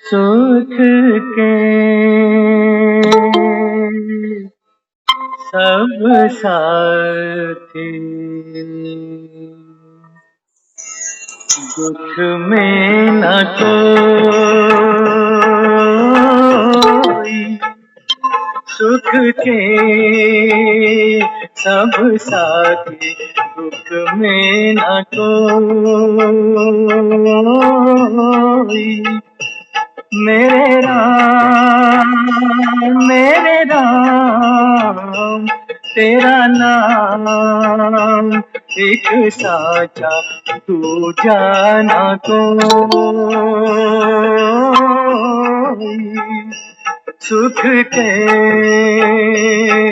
सुख के सब साथी दुख में न कोई, सुख के सब साथी दुख में न कोई। मेरे राम तेरा नाम एक साचा तू जाना कोई, सुख के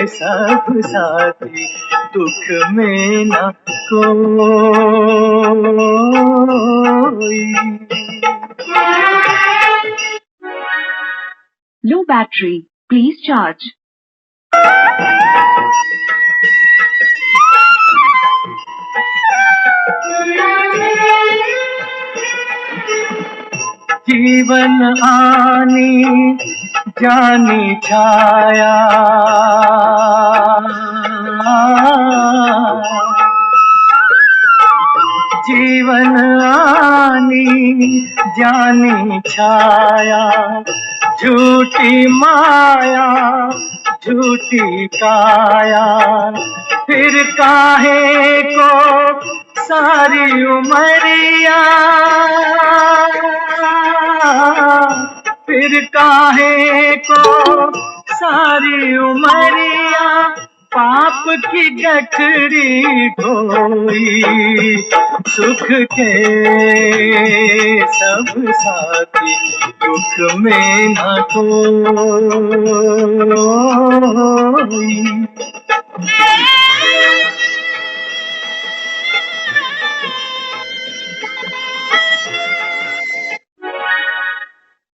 सब साथी दुख में न कोई। Low battery, please charge. जीवन आनी जानी छाया, जीवन आनी जानी छाया, झूठी माया झूठी काया, फिर काहे को सारी उमरिया, फिर काहे को सारी उमरिया, पाप की गठरी ढोई, सुख के सब साथी दुख में न कोई।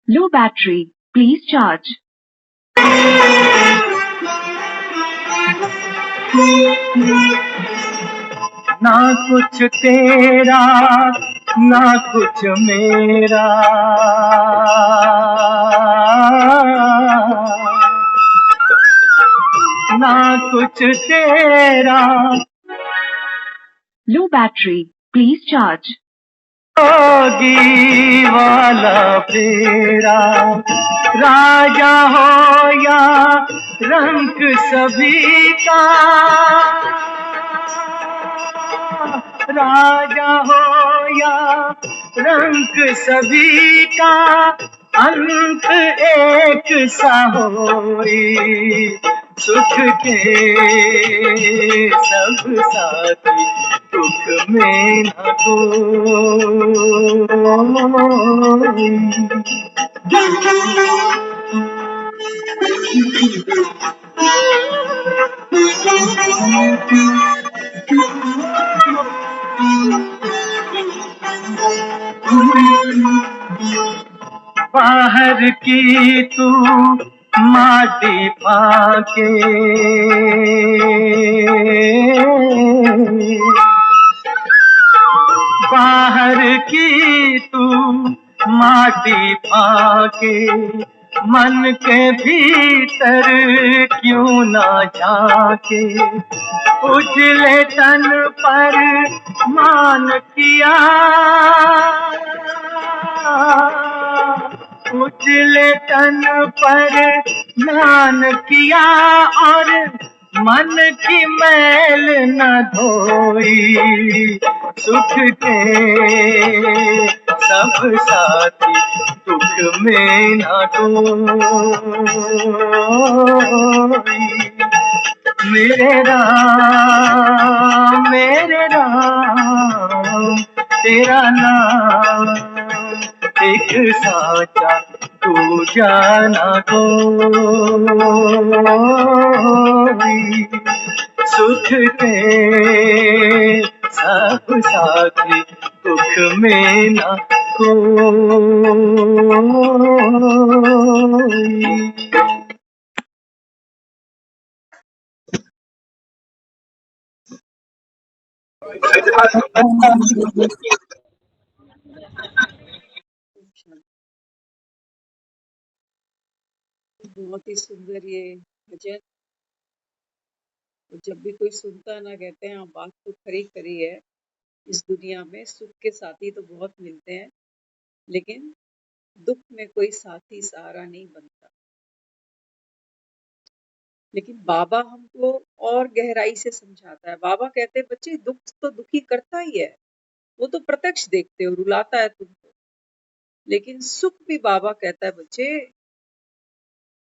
Low battery, please charge. ना कुछ तेरा ना कुछ मेरा, ना कुछ तेरा। Low battery, please charge. जोगी वाला फेरा, राजा हो या रंग सभी का, राजा हो या रंग सभी का, अंत एक सा होई, सुख के सब साथी दुख में न कोई। बाहर की तू माटी पाके, बाहर की तू माटी पाके, मन के भीतर क्यों ना झाके, उजले तन पर मान किया, उजले तन पर मान किया, और मन की मैल न धोई, सुख के सब साथी दुख में न कोई। मेरे राम तेरा नाम एक साचा तू जाना कोई, सुख के सब साथी दुख में न कोई। बहुत ही सुंदर ये भजन। और जब भी कोई सुनता ना कहते हैं हाँ बात तो खरी खरी है। इस दुनिया में सुख के साथी तो बहुत मिलते हैं, लेकिन दुख में कोई साथी सहारा नहीं बनता। लेकिन बाबा हमको और गहराई से समझाता है। बाबा कहते हैं बच्चे दुख तो दुखी करता ही है, वो तो प्रत्यक्ष देखते हो, रुलाता है तुमको। लेकिन सुख भी बाबा कहता है बच्चे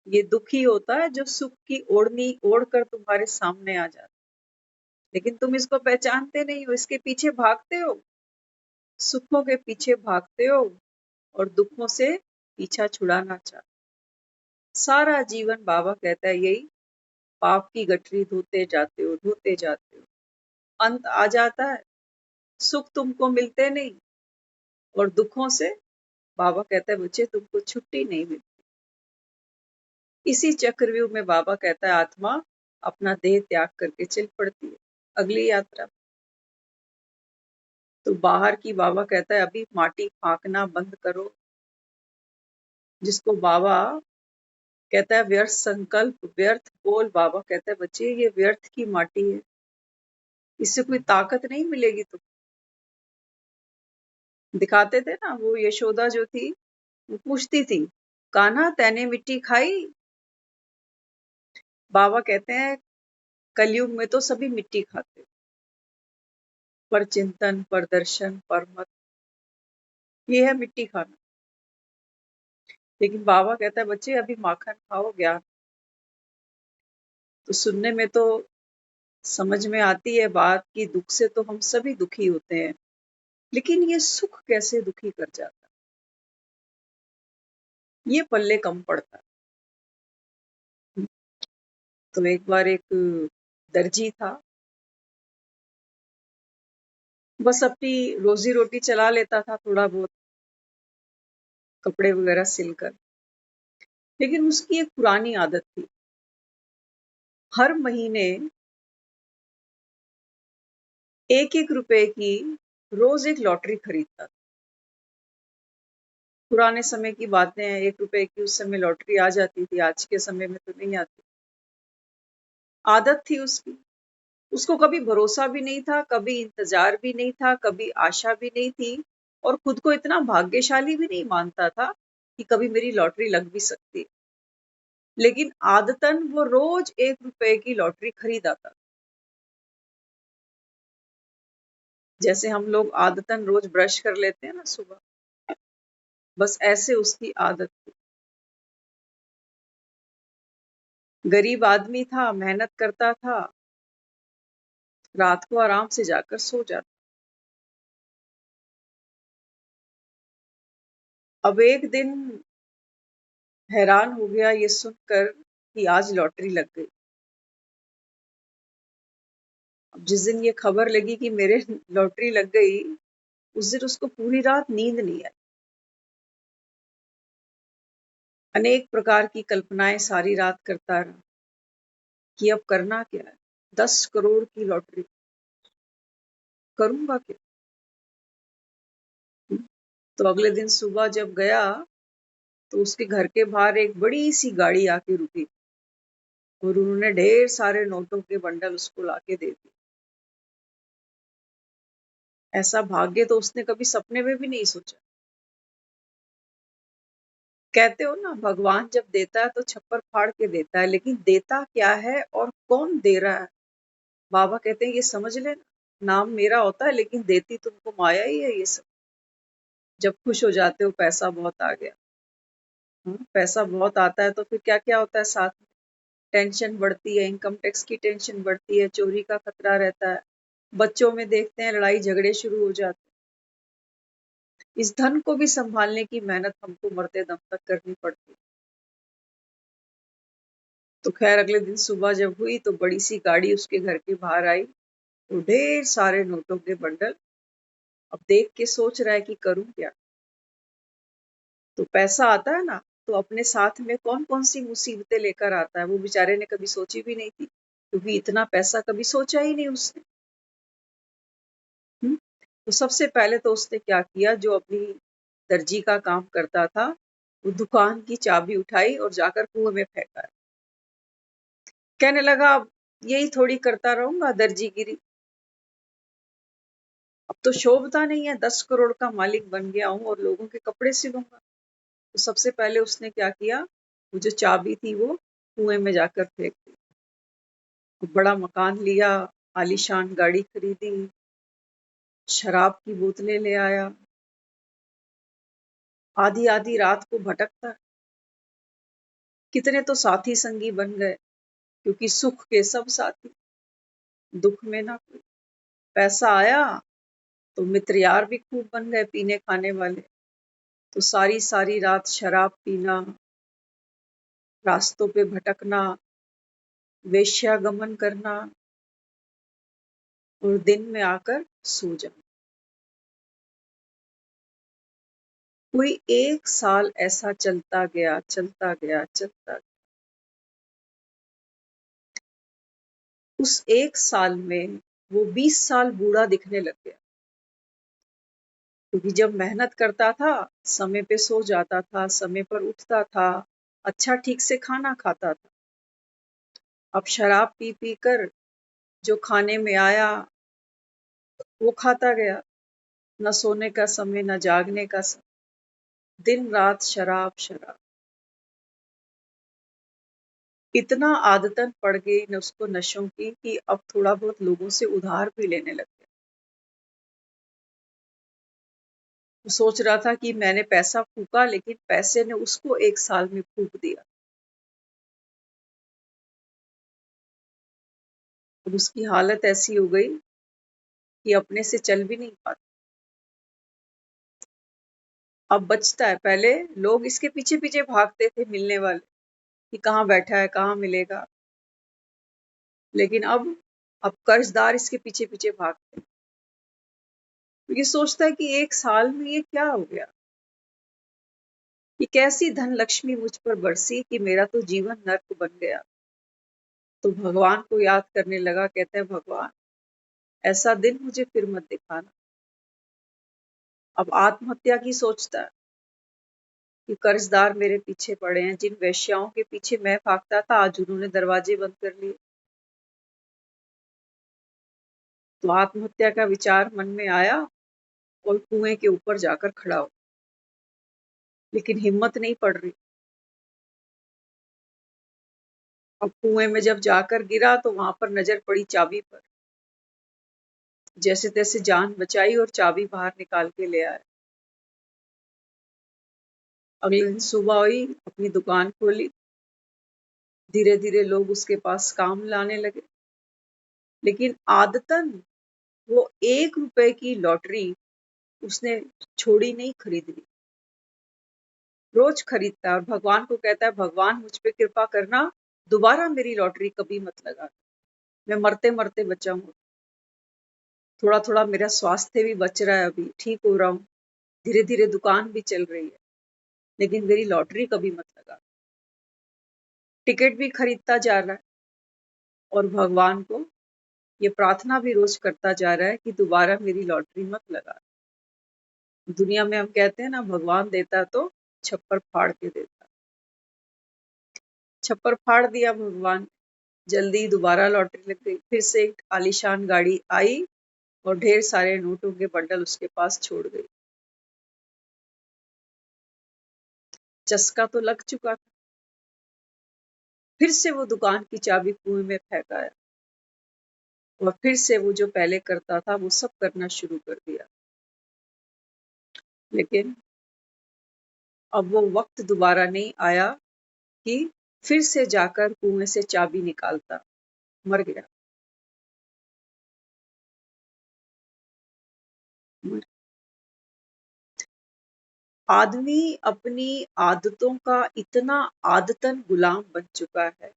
ये दुखी होता है जो सुख की ओढ़नी ओढ़ कर तुम्हारे सामने आ जाता है, लेकिन तुम इसको पहचानते नहीं हो, इसके पीछे भागते हो, सुखों के पीछे भागते हो और दुखों से पीछा छुड़ाना चाहते। सारा जीवन बाबा कहता है यही पाप की गठरी धोते जाते हो, अंत आ जाता है, सुख तुमको मिलते नहीं और दुखों से बाबा कहता है बच्चे तुमको छुट्टी नहीं मिलती। इसी चक्रव्यूह में बाबा कहता है आत्मा अपना देह त्याग करके चल पड़ती है अगली यात्रा। तो बाहर की बाबा कहता है अभी माटी फांकना बंद करो, जिसको बाबा कहता है व्यर्थ संकल्प व्यर्थ बोल, बाबा कहता है बच्चे ये व्यर्थ की माटी है, इससे कोई ताकत नहीं मिलेगी। तुम दिखाते थे ना वो यशोदा जो थी वो पूछती थी कान्हा तैने मिट्टी खाई। बाबा कहते हैं कलयुग में तो सभी मिट्टी खाते, पर चिंतन पर दर्शन पर मत, ये है मिट्टी खाना। लेकिन बाबा कहता है बच्चे अभी माखन खाओ ज्ञान। तो सुनने में तो समझ में आती है बात कि दुख से तो हम सभी दुखी होते हैं, लेकिन ये सुख कैसे दुखी कर जाता है, ये पल्ले कम पड़ता है। तो एक बार एक दर्जी था, बस अपनी रोजी रोटी चला लेता था थोड़ा बहुत कपड़े वगैरह सिलकर, लेकिन उसकी एक पुरानी आदत थी, हर महीने 1-1 रुपए की रोज एक लॉटरी खरीदता था। पुराने समय की बातें हैं, 1 रुपए की उस समय लॉटरी आ जाती थी, आज के समय में तो नहीं आती। आदत थी उसकी, उसको कभी भरोसा भी नहीं था, कभी इंतजार भी नहीं था, कभी आशा भी नहीं थी और खुद को इतना भाग्यशाली भी नहीं मानता था कि कभी मेरी लॉटरी लग भी सकती है। लेकिन आदतन वो रोज 1 रुपए की लॉटरी खरीद आता। जैसे हम लोग आदतन रोज ब्रश कर लेते हैं ना सुबह, बस ऐसे उसकी आदत थी। गरीब आदमी था, मेहनत करता था, रात को आराम से जाकर सो जाता। अब एक दिन हैरान हो गया ये सुनकर कि आज लॉटरी लग गई। अब जिस दिन ये खबर लगी कि मेरे लॉटरी लग गई, उस दिन उसको पूरी रात नींद नहीं आई। अनेक प्रकार की कल्पनाएं सारी रात करता रहा कि अब करना क्या है, 10 करोड़ की लॉटरी, करूंगा क्या। तो अगले दिन सुबह जब गया तो उसके घर के बाहर एक बड़ी सी गाड़ी आके रुकी और उन्होंने ढेर सारे नोटों के बंडल उसको लाके दे दिए। ऐसा भाग्य तो उसने कभी सपने में भी नहीं सोचा। कहते हो ना भगवान जब देता है तो छप्पर फाड़ के देता है, लेकिन देता क्या है और कौन दे रहा है, बाबा कहते हैं ये समझ लेना। नाम मेरा होता है लेकिन देती तुमको माया ही है ये सब। जब खुश हो जाते हो पैसा बहुत आ गया, पैसा बहुत आता है तो फिर क्या क्या होता है साथ में, टेंशन बढ़ती है, इनकम टैक्स की टेंशन बढ़ती है, चोरी का खतरा रहता है, बच्चों में देखते हैं लड़ाई झगड़े शुरू हो जाते हैं। इस धन को भी संभालने की मेहनत हमको मरते दम तक करनी पड़ती है। तो खैर अगले दिन सुबह जब हुई तो बड़ी सी गाड़ी उसके घर के बाहर आई, तो ढेर सारे नोटों के बंडल। अब देख के सोच रहा है कि करूं क्या। तो पैसा आता है ना तो अपने साथ में कौन कौन सी मुसीबतें लेकर आता है, वो बेचारे ने कभी सोची भी नहीं थी, क्योंकि इतना पैसा कभी सोचा ही नहीं उसने। तो सबसे पहले तो उसने क्या किया, जो अपनी दर्जी का काम करता था वो दुकान की चाबी उठाई और जाकर कुएं में फेंका। कहने लगा अब यही थोड़ी करता रहूंगा दर्जीगिरी, अब तो शोभता नहीं है, 10 करोड़ का मालिक बन गया हूं और लोगों के कपड़े सिलूंगा। तो सबसे पहले उसने क्या किया, वो जो चाबी थी वो कुएं में जाकर फेंक दी। बड़ा मकान लिया, आलीशान गाड़ी खरीदी, शराब की बोतलें ले आया, आधी आधी रात को भटकता। कितने तो साथी संगी बन गए, क्योंकि सुख के सब साथी, दुख में ना कोई। पैसा आया तो मित्र यार भी खूब बन गए पीने खाने वाले। तो सारी सारी रात शराब पीना, रास्तों पे भटकना, वेश्यागमन करना और दिन में आकर सो जाना। कोई 1 साल ऐसा चलता गया, चलता गया, चलता गया। उस 1 साल में वो 20 साल बूढ़ा दिखने लग गया, क्योंकि जब मेहनत करता था समय पे सो जाता था, समय पर उठता था, अच्छा ठीक से खाना खाता था। अब शराब पी पी कर जो खाने में आया वो खाता गया, न सोने का समय, न जागने का समय, दिन रात शराब शराब। इतना आदतन पड़ गई न उसको नशों की कि अब थोड़ा बहुत लोगों से उधार भी लेने लग गया। वो सोच रहा था कि मैंने पैसा फूका, लेकिन पैसे ने उसको 1 साल में फूक दिया। अब उसकी हालत ऐसी हो गई कि अपने से चल भी नहीं पाता। अब बचता है, पहले लोग इसके पीछे पीछे भागते थे मिलने वाले कि कहाँ बैठा है, कहाँ मिलेगा, लेकिन अब कर्जदार इसके पीछे पीछे भागते हैं। तो ये सोचता है कि 1 साल में ये क्या हो गया, ये कैसी धन लक्ष्मी मुझ पर बरसी कि मेरा तो जीवन नर्क बन गया। तो भगवान को याद करने लगा, कहते हैं भगवान ऐसा दिन मुझे फिर मत दिखाना। अब आत्महत्या की सोचता है कि कर्जदार मेरे पीछे पड़े हैं, जिन वेश्याओं के पीछे मैं भागता था आज उन्होंने दरवाजे बंद कर लिए। तो आत्महत्या का विचार मन में आया और कुएं के ऊपर जाकर खड़ा हो, लेकिन हिम्मत नहीं पड़ रही। अब कुएं में जब जाकर गिरा तो वहां पर नजर पड़ी चाबी पर, जैसे तैसे जान बचाई और चाबी बाहर निकाल के ले आया। अगले दिन सुबह हुई, अपनी दुकान खोली, धीरे धीरे लोग उसके पास काम लाने लगे, लेकिन आदतन वो 1 रुपए की लॉटरी उसने छोड़ी नहीं खरीदनी। रोज खरीदता है और भगवान को कहता है भगवान मुझ पे कृपा करना, दोबारा मेरी लॉटरी कभी मत लगा, मैं मरते मरते बचाऊंगा। थोड़ा थोड़ा मेरा स्वास्थ्य भी बच रहा है, अभी ठीक हो रहा हूँ, धीरे धीरे दुकान भी चल रही है, लेकिन मेरी लॉटरी कभी मत लगा। टिकट भी खरीदता जा रहा है और भगवान को ये प्रार्थना भी रोज करता जा रहा है कि दोबारा मेरी लॉटरी मत लगा। दुनिया में हम कहते हैं ना, भगवान देता तो छप्पर फाड़ के देता। छप्पर फाड़ दिया भगवान, जल्दी दोबारा लॉटरी लग गई। फिर से एक आलीशान गाड़ी आई और ढेर सारे नोटों के बंडल उसके पास छोड़ गई। चस्का तो लग चुका था। फिर से वो दुकान की चाबी कुएं में फेंक आया और फिर से वो जो पहले करता था वो सब करना शुरू कर दिया। लेकिन अब वो वक्त दोबारा नहीं आया कि फिर से जाकर कुएं से चाबी निकालता। मर गया। आदमी अपनी आदतों का इतना आदतन गुलाम बन चुका है,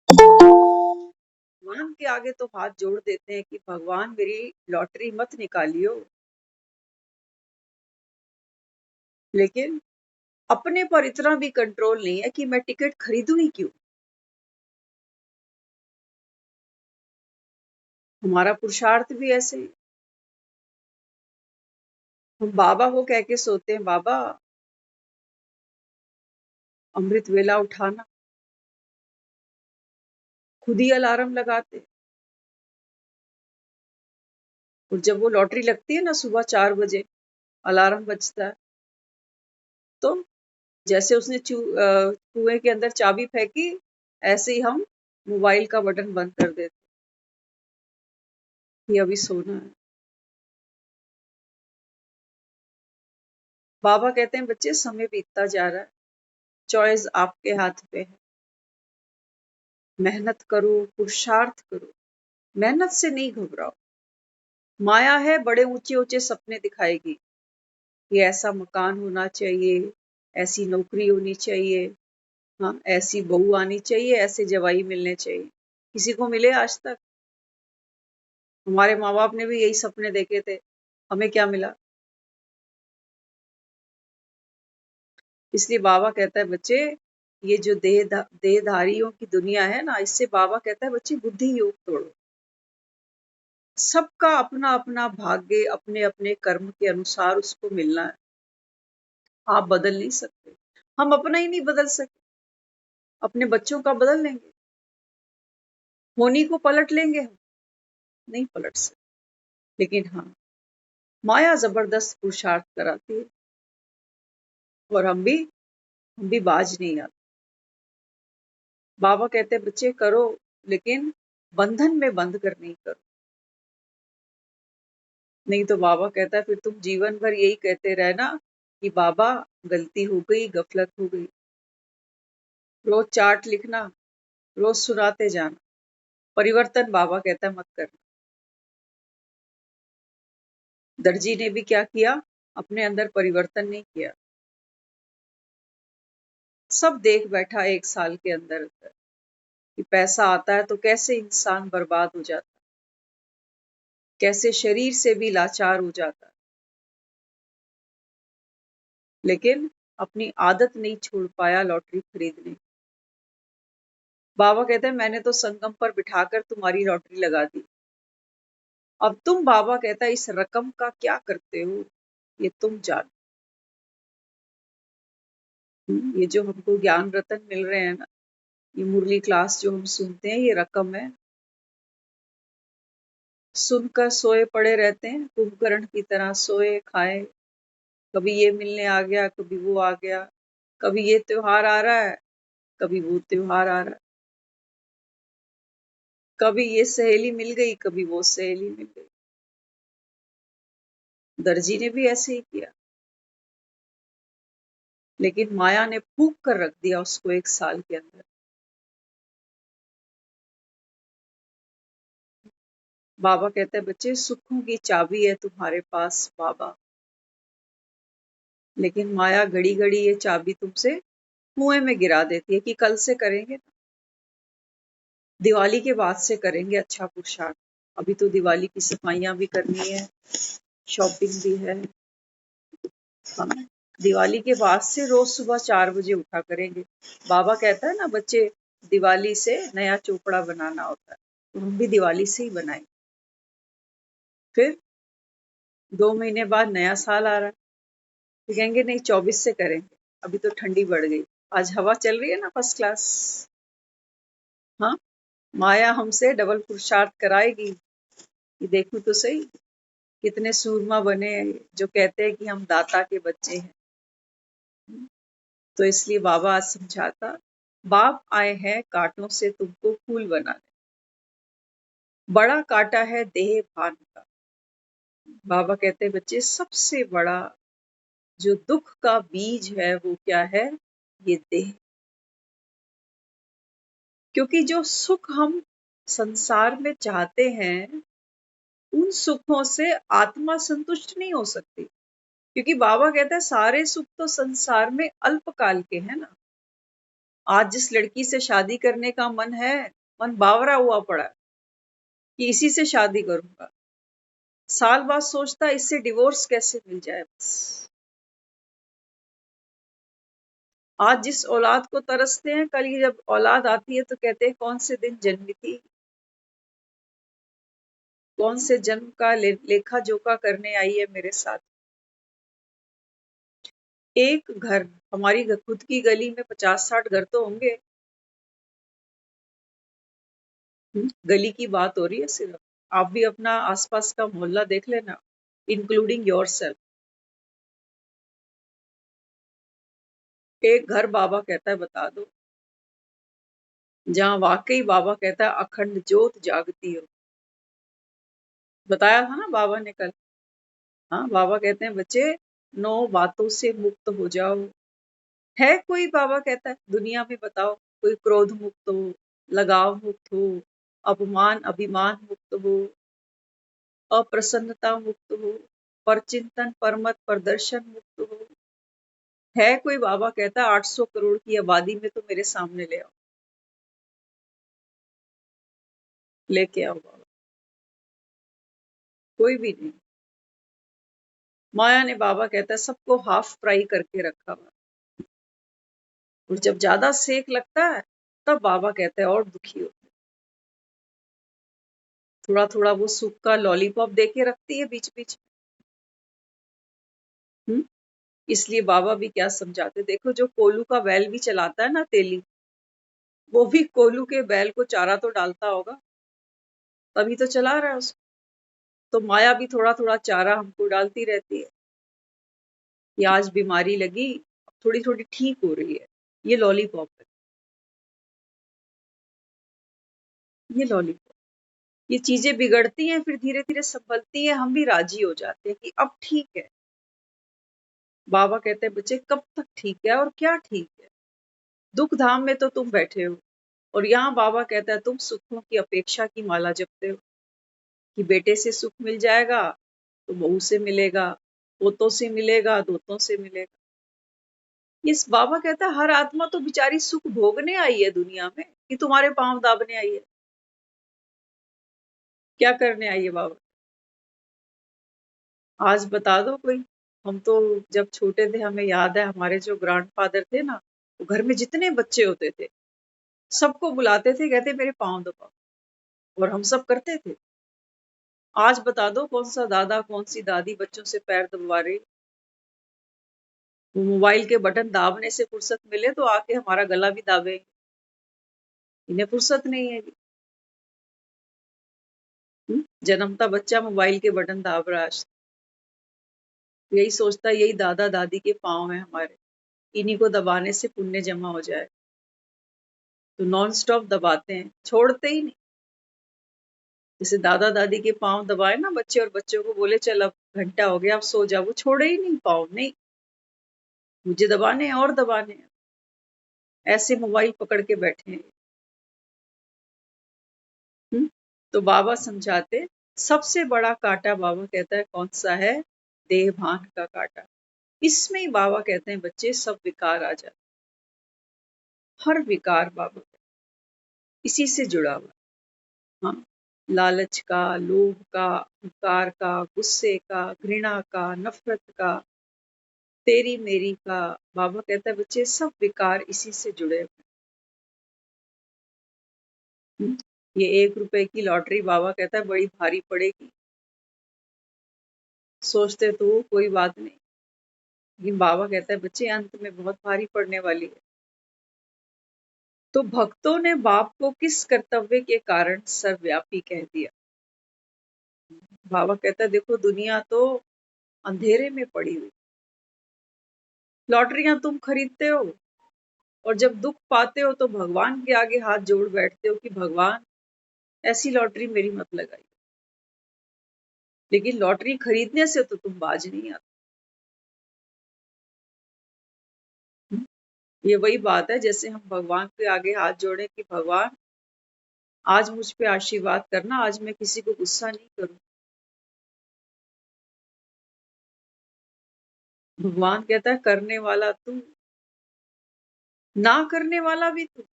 भगवान के आगे तो हाथ जोड़ देते हैं कि भगवान मेरी लॉटरी मत निकालियो, लेकिन अपने पर इतना भी कंट्रोल नहीं है कि मैं टिकट खरीदूं ही क्यों। हमारा पुरुषार्थ भी ऐसे ही। हम बाबा को कह के सोते हैं, बाबा अमृत वेला उठाना, खुद ही अलार्म लगाते। और जब वो लॉटरी लगती है ना सुबह 4 बजे अलार्म बजता है, तो जैसे उसने कुएं के अंदर चाबी फेंकी, ऐसे ही हम मोबाइल का बटन बंद कर देते, ये अभी सोना है। बाबा कहते हैं बच्चे समय बीतता जा रहा है, चॉइस आपके हाथ पे है। मेहनत करो, पुरुषार्थ करो, मेहनत से नहीं घबराओ। माया है बड़े ऊंचे ऊंचे सपने दिखाएगी, ये ऐसा मकान होना चाहिए, ऐसी नौकरी होनी चाहिए, हाँ ऐसी बहू आनी चाहिए, ऐसे जवाई मिलने चाहिए। किसी को मिले आज तक? हमारे माँ बाप ने भी यही सपने देखे थे, हमें क्या मिला? इसलिए बाबा कहता है बच्चे, ये जो देहधारियों की दुनिया है ना, इससे बाबा कहता है बच्चे बुद्धि योग तोड़ो। सबका अपना अपना भाग्य अपने अपने कर्म के अनुसार उसको मिलना है, आप बदल नहीं सकते। हम अपना ही नहीं बदल सकते, अपने बच्चों का बदल लेंगे, होनी को पलट लेंगे हम? नहीं पलट सकते। लेकिन हाँ, माया जबरदस्त पुरुषार्थ कराती है, और हम भी बाज नहीं आते। बाबा कहते हैं बच्चे करो, लेकिन बंधन में बंध कर नहीं करो, नहीं तो बाबा कहता है फिर तुम जीवन भर यही कहते रहना कि बाबा गलती हो गई, गफलत हो गई। रोज चार्ट लिखना, रोज सुनाते जाना, परिवर्तन बाबा कहता है मत करना। दर्जी ने भी क्या किया, अपने अंदर परिवर्तन नहीं किया, सब देख बैठा 1 साल के अंदर कि पैसा आता है तो कैसे इंसान बर्बाद हो जाता है, कैसे शरीर से भी लाचार हो जाता है, लेकिन अपनी आदत नहीं छोड़ पाया लॉटरी खरीदने। बाबा कहते हैं मैंने तो संगम पर बिठाकर तुम्हारी लॉटरी लगा दी, अब तुम, बाबा कहता है, इस रकम का क्या करते हो ये तुम जानो। ये जो हमको ज्ञान रतन मिल रहे हैं ना, ये मुरली क्लास जो हम सुनते हैं, ये रकम है। सुनकर सोए पड़े रहते हैं, कुंभकर्ण की तरह सोए खाए, कभी ये मिलने आ गया, कभी वो आ गया, कभी ये त्योहार आ रहा है, कभी वो त्योहार आ रहा है, कभी ये सहेली मिल गई, कभी वो सहेली मिल गई। दर्जी ने भी ऐसे ही किया, लेकिन माया ने फूंक कर रख दिया उसको 1 साल के अंदर। बाबा कहते हैं बच्चे सुखों की चाबी है तुम्हारे पास बाबा, लेकिन माया घड़ी घड़ी ये चाबी तुमसे कुएं में गिरा देती है कि कल से करेंगे, दिवाली के बाद से करेंगे अच्छा पुरुषार्थ, अभी तो दिवाली की सफाइयां भी करनी है, शॉपिंग भी है, हाँ, दिवाली के बाद से रोज सुबह 4 बजे उठा करेंगे। बाबा कहता है ना बच्चे, दिवाली से नया चोपड़ा बनाना होता है, तो हम भी दिवाली से ही बनाएंगे। फिर 2 महीने बाद नया साल आ रहा है, तो कहेंगे नहीं 24 से करेंगे, अभी तो ठंडी बढ़ गई, आज हवा चल रही है ना फर्स्ट क्लास। हाँ, माया हमसे डबल पुरुषार्थ कराएगी कि देखो तो सही कितने सूरमा बने जो कहते हैं कि हम दाता के बच्चे हैं। तो इसलिए बाबा आज समझाता, बाप आए हैं कांटों से तुमको फूल बनाने, बड़ा कांटा है देह भान का। बाबा कहते हैं बच्चे सबसे बड़ा जो दुख का बीज है वो क्या है, ये देह। क्योंकि जो सुख हम संसार में चाहते हैं, उन सुखों से आत्मा संतुष्ट नहीं हो सकती, क्योंकि बाबा कहता है सारे सुख तो संसार में अल्पकाल के हैं ना। आज जिस लड़की से शादी करने का मन है, मन बावरा हुआ पड़ा है कि इसी से शादी करूंगा, साल बाद सोचता है इससे डिवोर्स कैसे मिल जाए बस। आज जिस औलाद को तरसते हैं, कल ये जब औलाद आती है तो कहते हैं कौन से दिन जन्मी थी, कौन से जन्म का लेखा जोखा करने आई है मेरे साथ। एक घर, हमारी खुद की गली में 50-60 घर तो होंगे। गली की बात हो रही है सिर्फ। आप भी अपना आसपास का मोहल्ला देख लेना, इंक्लूडिंग योरसेल्फ। एक घर बाबा कहता है बता दो, जहां वाकई बाबा कहता है अखंड ज्योत जागती हो। बताया था ना बाबा ने कल। हाँ, बाबा कहते हैं बच्चे 9 बातों से मुक्त हो जाओ। है कोई, बाबा कहता है दुनिया में बताओ, कोई क्रोध मुक्त हो, लगाव मुक्त हो, अपमान अभिमान मुक्त हो, अप्रसन्नता मुक्त हो, परचिंतन परमत प्रदर्शन मुक्त हो। है कोई, बाबा कहता है 800 करोड़ की आबादी में तो मेरे सामने ले आओ, लेके आओ बाबा। कोई भी नहीं। माया ने, बाबा कहता है, सबको हाफ फ्राई करके रखा हुआ, और जब ज्यादा सेक लगता है तब बाबा कहते हैं और दुखी हो। थोड़ा थोड़ा वो सूखा लॉलीपॉप देके रखती है बीच बीच में। इसलिए बाबा भी क्या समझाते, देखो जो कोलू का बैल भी चलाता है ना तेली, वो भी कोलू के बैल को चारा तो डालता होगा, तभी तो चला रहा है उसको। तो माया भी थोड़ा थोड़ा चारा हमको डालती रहती है कि आज बीमारी लगी, थोड़ी थोड़ी ठीक हो रही है, ये लॉलीपॉप है, ये लॉलीपॉप। ये चीजें बिगड़ती हैं, फिर धीरे धीरे संभलती हैं, हम भी राजी हो जाते हैं कि अब ठीक है। बाबा कहते हैं बच्चे कब तक ठीक है और क्या ठीक है, दुख धाम में तो तुम बैठे हो, और यहाँ बाबा कहता है तुम सुखों की अपेक्षा की माला जपते हो, कि बेटे से सुख मिल जाएगा तो बहू से मिलेगा, पोतों से मिलेगा, दोतों से मिलेगा। इस बाबा कहता है हर आत्मा तो बेचारी सुख भोगने आई है दुनिया में, कि तुम्हारे पांव दाबने आई है। क्या करने आई है बाबा? आज बता दो कोई। हम तो जब छोटे थे, हमें याद है हमारे जो ग्रैंडफादर थे ना, वो घर में जितने बच्चे होते थे सबको बुलाते थे, कहते मेरे पांव दबाओ, और हम सब करते थे। आज बता दो कौन सा दादा कौन सी दादी बच्चों से पैर दबवा रही? वो मोबाइल के बटन दाबने से फुर्सत मिले तो आके हमारा गला भी दाबे, इन्हें फुर्सत नहीं है। जन्मता बच्चा मोबाइल के बटन दाब रहा है आज। यही सोचता है यही दादा दादी के पाँव हैं हमारे, इन्हीं को दबाने से पुण्य जमा हो जाए, तो नॉन स्टॉप दबाते हैं, छोड़ते ही नहीं। जैसे दादा दादी के पाँव दबाए ना बच्चे, और बच्चों को बोले चल अब घंटा हो गया अब सो जा, वो छोड़े ही नहीं पाँव, नहीं मुझे दबाने हैं और दबाने हैं, ऐसे मोबाइल पकड़ के बैठे हैं। तो बाबा समझाते, सबसे बड़ा कांटा बाबा कहता है कौन सा है? देह भान का कांटा। इसमें ही बाबा कहते हैं बच्चे सब विकार आ जाते, हर विकार बाबा इसी से जुड़ा हुआ। हाँ, लालच का, लोभ का, अहंकार का, गुस्से का, घृणा का, नफरत का, तेरी मेरी का, बाबा कहता है बच्चे सब विकार इसी से जुड़े हुए। ये 1 रुपए की लॉटरी बाबा कहता है बड़ी भारी पड़ेगी, सोचते तो कोई बात नहीं, लेकिन बाबा कहता है बच्चे अंत में बहुत भारी पड़ने वाली है। तो भक्तों ने बाप को किस कर्तव्य के कारण सर्वव्यापी कह दिया? बाबा कहता है देखो दुनिया तो अंधेरे में पड़ी हुई, लॉटरियां तुम खरीदते हो, और जब दुख पाते हो तो भगवान के आगे हाथ जोड़ बैठते हो कि भगवान ऐसी लॉटरी मेरी मत लगाई। लेकिन लॉटरी खरीदने से तो तुम बाज नहीं आते। ये वही बात है, जैसे हम भगवान के आगे हाथ जोड़े कि भगवान आज मुझ पे आशीर्वाद करना, आज मैं किसी को गुस्सा नहीं करूं। भगवान कहता है करने वाला तू, ना करने वाला भी तू।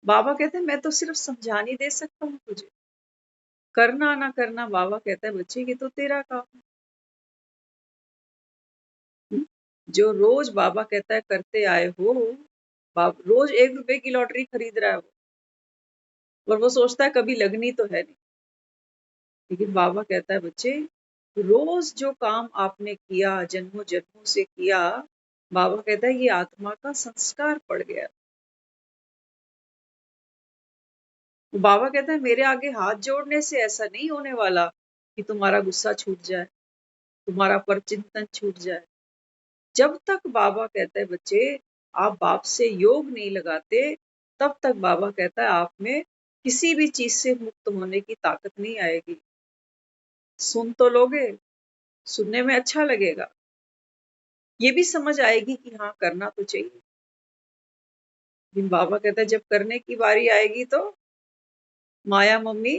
बाबा कहते हैं मैं तो सिर्फ समझाने दे सकता हूँ तुझे, करना ना करना बाबा कहता है बच्चे ये तो तेरा काम है। जो रोज बाबा कहता है करते आए हो, रोज 1 रुपए की लॉटरी खरीद रहा है वो, और वो सोचता है कभी लगनी तो है नहीं। लेकिन बाबा कहता है बच्चे रोज जो काम आपने किया, जन्मों जन्मों से किया, बाबा कहता है ये आत्मा का संस्कार पड़ गया। बाबा कहता है मेरे आगे हाथ जोड़ने से ऐसा नहीं होने वाला कि तुम्हारा गुस्सा छूट जाए, तुम्हारा परचिंतन छूट जाए। जब तक बाबा कहता है बच्चे आप बाप से योग नहीं लगाते, तब तक बाबा कहता है आप में किसी भी चीज से मुक्त होने की ताकत नहीं आएगी। सुन तो लोगे, सुनने में अच्छा लगेगा, ये भी समझ आएगी कि हाँ करना तो चाहिए। लेकिन बाबा कहता है जब करने की बारी आएगी तो माया मम्मी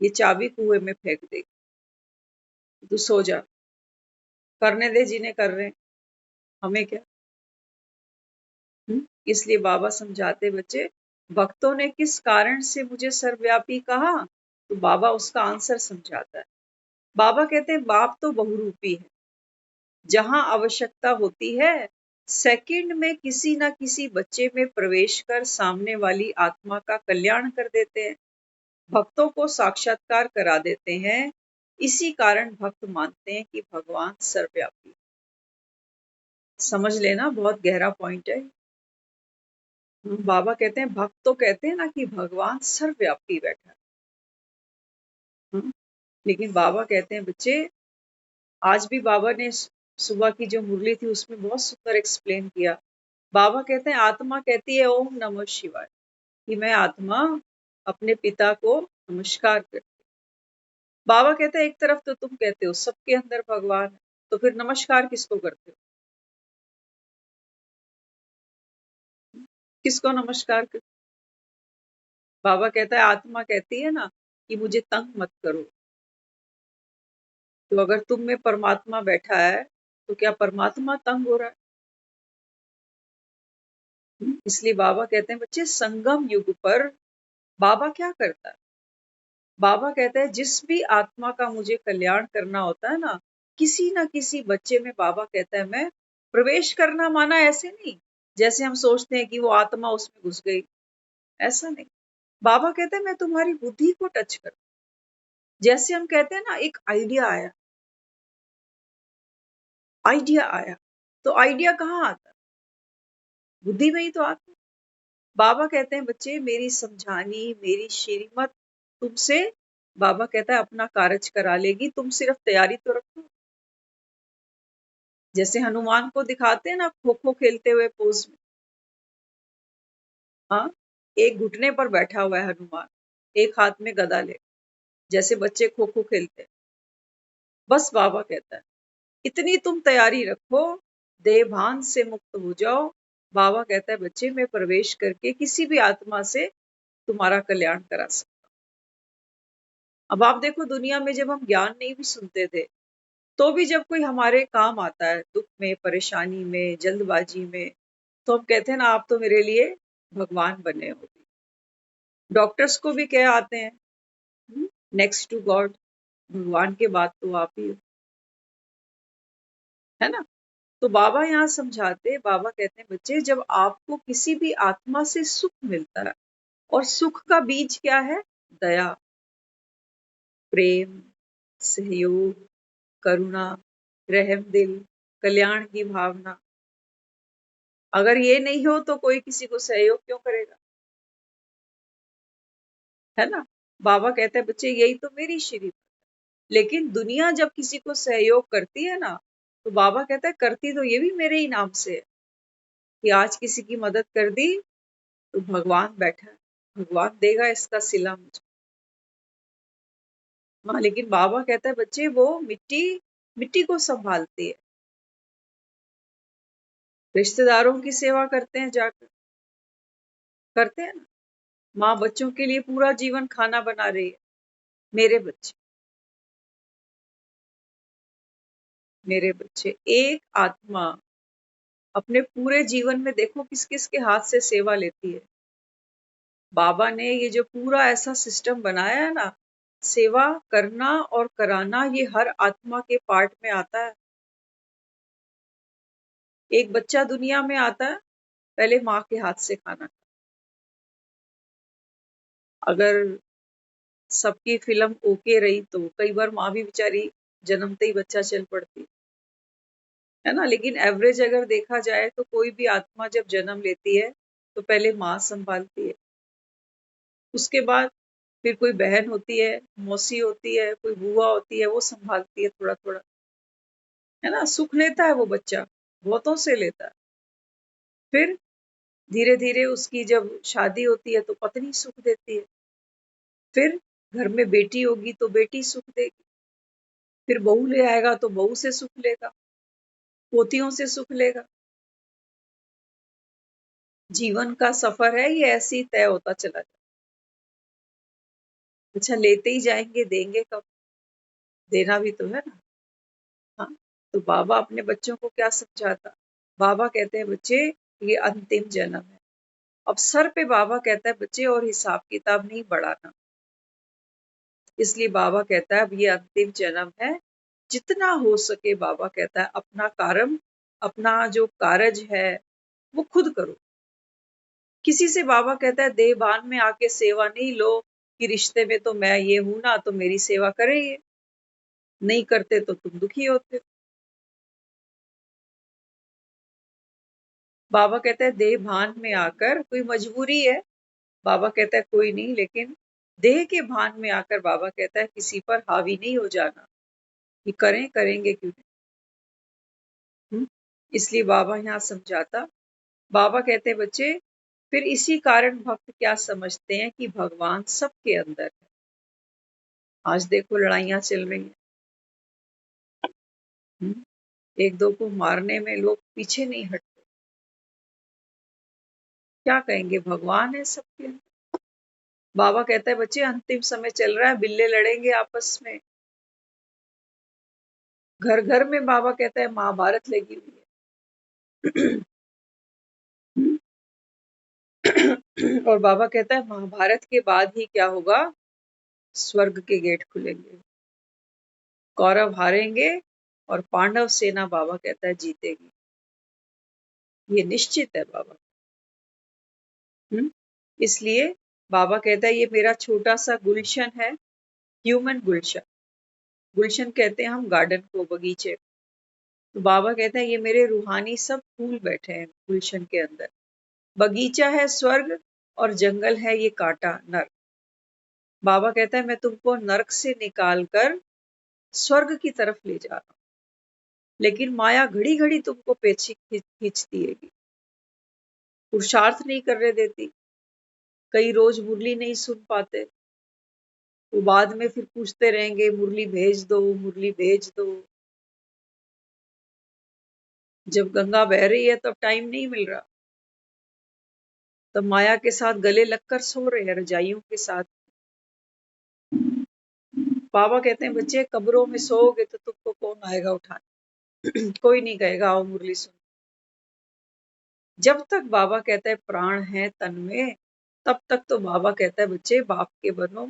ये चाबी कुएं में फेंक देगी, तू सो जा, करने दे जिन्हें कर रहे हैं, हमें क्या। इसलिए बाबा समझाते बच्चे भक्तों ने किस कारण से मुझे सर्वव्यापी कहा, तो बाबा उसका आंसर समझाता है। बाबा कहते हैं बाप तो बहुरूपी है, जहां आवश्यकता होती है सेकंड में किसी ना किसी बच्चे में प्रवेश कर सामने वाली आत्मा का कल्याण कर देते हैं, भक्तों को साक्षात्कार करा देते हैं। इसी कारण भक्त मानते हैं कि भगवान सर्वव्यापी। समझ लेना, बहुत गहरा पॉइंट है। बाबा कहते हैं भक्त तो कहते हैं ना कि भगवान सर्वव्यापी बैठा है। लेकिन बाबा कहते हैं बच्चे, आज भी बाबा ने सुबह की जो मुरली थी उसमें बहुत सुंदर एक्सप्लेन किया। बाबा कहते हैं आत्मा कहती है ओम नमः शिवाय, कि मैं आत्मा अपने पिता को नमस्कार करती। बाबा कहते हैं एक तरफ तो तुम कहते हो सबके अंदर भगवान है, तो फिर नमस्कार किसको करते हो, किसको नमस्कार करते। बाबा कहता है आत्मा कहती है ना कि मुझे तंग मत करो, तो अगर तुम में परमात्मा बैठा है तो क्या परमात्मा तंग हो रहा है। इसलिए बाबा कहते हैं बच्चे संगम युग पर बाबा क्या करता है। बाबा कहता है जिस भी आत्मा का मुझे कल्याण करना होता है ना, किसी ना किसी बच्चे में बाबा कहता है मैं प्रवेश करना, माना ऐसे नहीं जैसे हम सोचते हैं कि वो आत्मा उसमें घुस गई, ऐसा नहीं। बाबा कहते हैं मैं तुम्हारी बुद्धि को टच कर, जैसे हम कहते हैं ना एक आइडिया आया, आइडिया आया, तो आइडिया कहाँ आता है, बुद्धि में ही तो आता है। बाबा कहते हैं बच्चे मेरी समझानी, मेरी श्रीमत तुमसे, बाबा कहता है अपना कार्य करा लेगी, तुम सिर्फ तैयारी तो रखो। जैसे हनुमान को दिखाते हैं ना खो खो खेलते हुए पोज में, हाँ, एक घुटने पर बैठा हुआ है हनुमान, एक हाथ में गदा ले, जैसे बच्चे खो खो खेलते हैं। बस बाबा कहता है इतनी तुम तैयारी रखो, देहभान से मुक्त हो जाओ। बाबा कहता है बच्चे मैं प्रवेश करके किसी भी आत्मा से तुम्हारा कल्याण करा सकता हूं। अब आप देखो दुनिया में जब हम ज्ञान नहीं भी सुनते थे, तो भी जब कोई हमारे काम आता है दुख में, परेशानी में, जल्दबाजी में, तो हम कहते हैं ना आप तो मेरे लिए भगवान बने हो। डॉक्टर्स को भी क्या आते हैं नेक्स्ट टू गॉड, भगवान के बाद तो आप ही हो, है ना। तो बाबा यहाँ समझाते, बाबा कहते हैं बच्चे जब आपको किसी भी आत्मा से सुख मिलता है, और सुख का बीज क्या है, दया, प्रेम, सहयोग, करुणा, रहम दिल, कल्याण की भावना, अगर ये नहीं हो तो कोई किसी को सहयोग क्यों करेगा, है ना। बाबा कहते हैं बच्चे यही तो मेरी श्री। लेकिन दुनिया जब किसी को सहयोग करती है ना, तो बाबा कहता है करती तो ये भी मेरे ही नाम से है, कि आज किसी की मदद कर दी तो भगवान बैठा है, भगवान देगा इसका सिला मुझे। हाँ, लेकिन बाबा कहता है बच्चे वो मिट्टी मिट्टी को संभालती है, रिश्तेदारों की सेवा करते हैं जाकर, करते हैं ना। माँ बच्चों के लिए पूरा जीवन खाना बना रही है, मेरे बच्चे, मेरे बच्चे। एक आत्मा अपने पूरे जीवन में देखो किस किस के हाथ से सेवा लेती है। बाबा ने ये जो पूरा ऐसा सिस्टम बनाया है ना, सेवा करना और कराना, ये हर आत्मा के पार्ट में आता है। एक बच्चा दुनिया में आता है, पहले माँ के हाथ से खाना, अगर सबकी फिल्म ओके रही तो कई बार माँ भी बेचारी जन्मते ही बच्चा चल पड़ती, है ना। लेकिन एवरेज अगर देखा जाए तो कोई भी आत्मा जब जन्म लेती है तो पहले माँ संभालती है, उसके बाद फिर कोई बहन होती है, मौसी होती है, कोई बुआ होती है, वो संभालती है थोड़ा थोड़ा, है ना। सुख लेता है वो बच्चा, बहुतों से लेता है। फिर धीरे धीरे उसकी जब शादी होती है तो पत्नी सुख देती है, फिर घर में बेटी होगी तो बेटी सुख देगी, फिर बहू ले आएगा तो बहू से सुख लेगा, पोतियों से सुख लेगा। जीवन का सफर है ये, ऐसे ही तय होता चला जाए। अच्छा, लेते ही जाएंगे, देंगे कब? देना भी तो है ना। हाँ, तो बाबा अपने बच्चों को क्या समझाता? बाबा कहते हैं बच्चे, ये अंतिम जन्म है। अब सर पे बाबा कहता है बच्चे और हिसाब किताब नहीं बढ़ाना। इसलिए बाबा कहता है अब ये अंतिम जन्म है, जितना हो सके बाबा कहता है अपना कर्म, अपना जो कारज है वो खुद करो। किसी से बाबा कहता है देहभान में आके सेवा नहीं लो कि रिश्ते में तो मैं ये हूं ना, तो मेरी सेवा करे ये, नहीं करते तो तुम दुखी होते हो। बाबा कहता है देह भान में आकर, कोई मजबूरी है, बाबा कहता है कोई नहीं, लेकिन देह के भान में आकर बाबा कहता है किसी पर हावी नहीं हो जाना, कि करें करेंगे क्यों नहीं। इसलिए बाबा यहाँ समझाता, बाबा कहते हैं बच्चे, फिर इसी कारण भक्त क्या समझते हैं कि भगवान सबके अंदर है। आज देखो लड़ाइयां चल रही हैं, एक दो को मारने में लोग पीछे नहीं हटते। क्या कहेंगे, भगवान है सबके अंदर। बाबा कहता है बच्चे अंतिम समय चल रहा है, बिल्ले लड़ेंगे आपस में। घर घर में बाबा कहता है महाभारत लगी हुई है। और बाबा कहता है महाभारत के बाद ही क्या होगा, स्वर्ग के गेट खुलेंगे, कौरव हारेंगे और पांडव सेना बाबा कहता है जीतेगी। ये निश्चित है बाबा। इसलिए बाबा कहता है ये मेरा छोटा सा गुलशन है, ह्यूमन गुलशन। गुलशन कहते हैं हम गार्डन को, बगीचे। तो बाबा कहता है ये मेरे रूहानी सब फूल बैठे हैं गुलशन के अंदर। बगीचा है स्वर्ग और जंगल है ये कांटा नर्क। बाबा कहता है मैं तुमको नर्क से निकाल कर स्वर्ग की तरफ ले जा रहा हूं, लेकिन माया घड़ी घड़ी तुमको पीछे खींचती है, पुरुषार्थ नहीं करने देती। कई रोज मुरली नहीं सुन पाते, वो बाद में फिर पूछते रहेंगे मुरली भेज दो, मुरली भेज दो। जब गंगा बह रही है तब टाइम नहीं मिल रहा, तब माया के साथ गले लगकर सो रहे हैं रजाइयों के साथ। बाबा कहते हैं बच्चे कब्रों में सोओगे तो तुमको कौन आएगा उठाने? कोई नहीं कहेगा आओ मुरली सुन। जब तक बाबा कहता है प्राण है तन में, तब तक तो बाबा कहता है बच्चे बाप के बनो।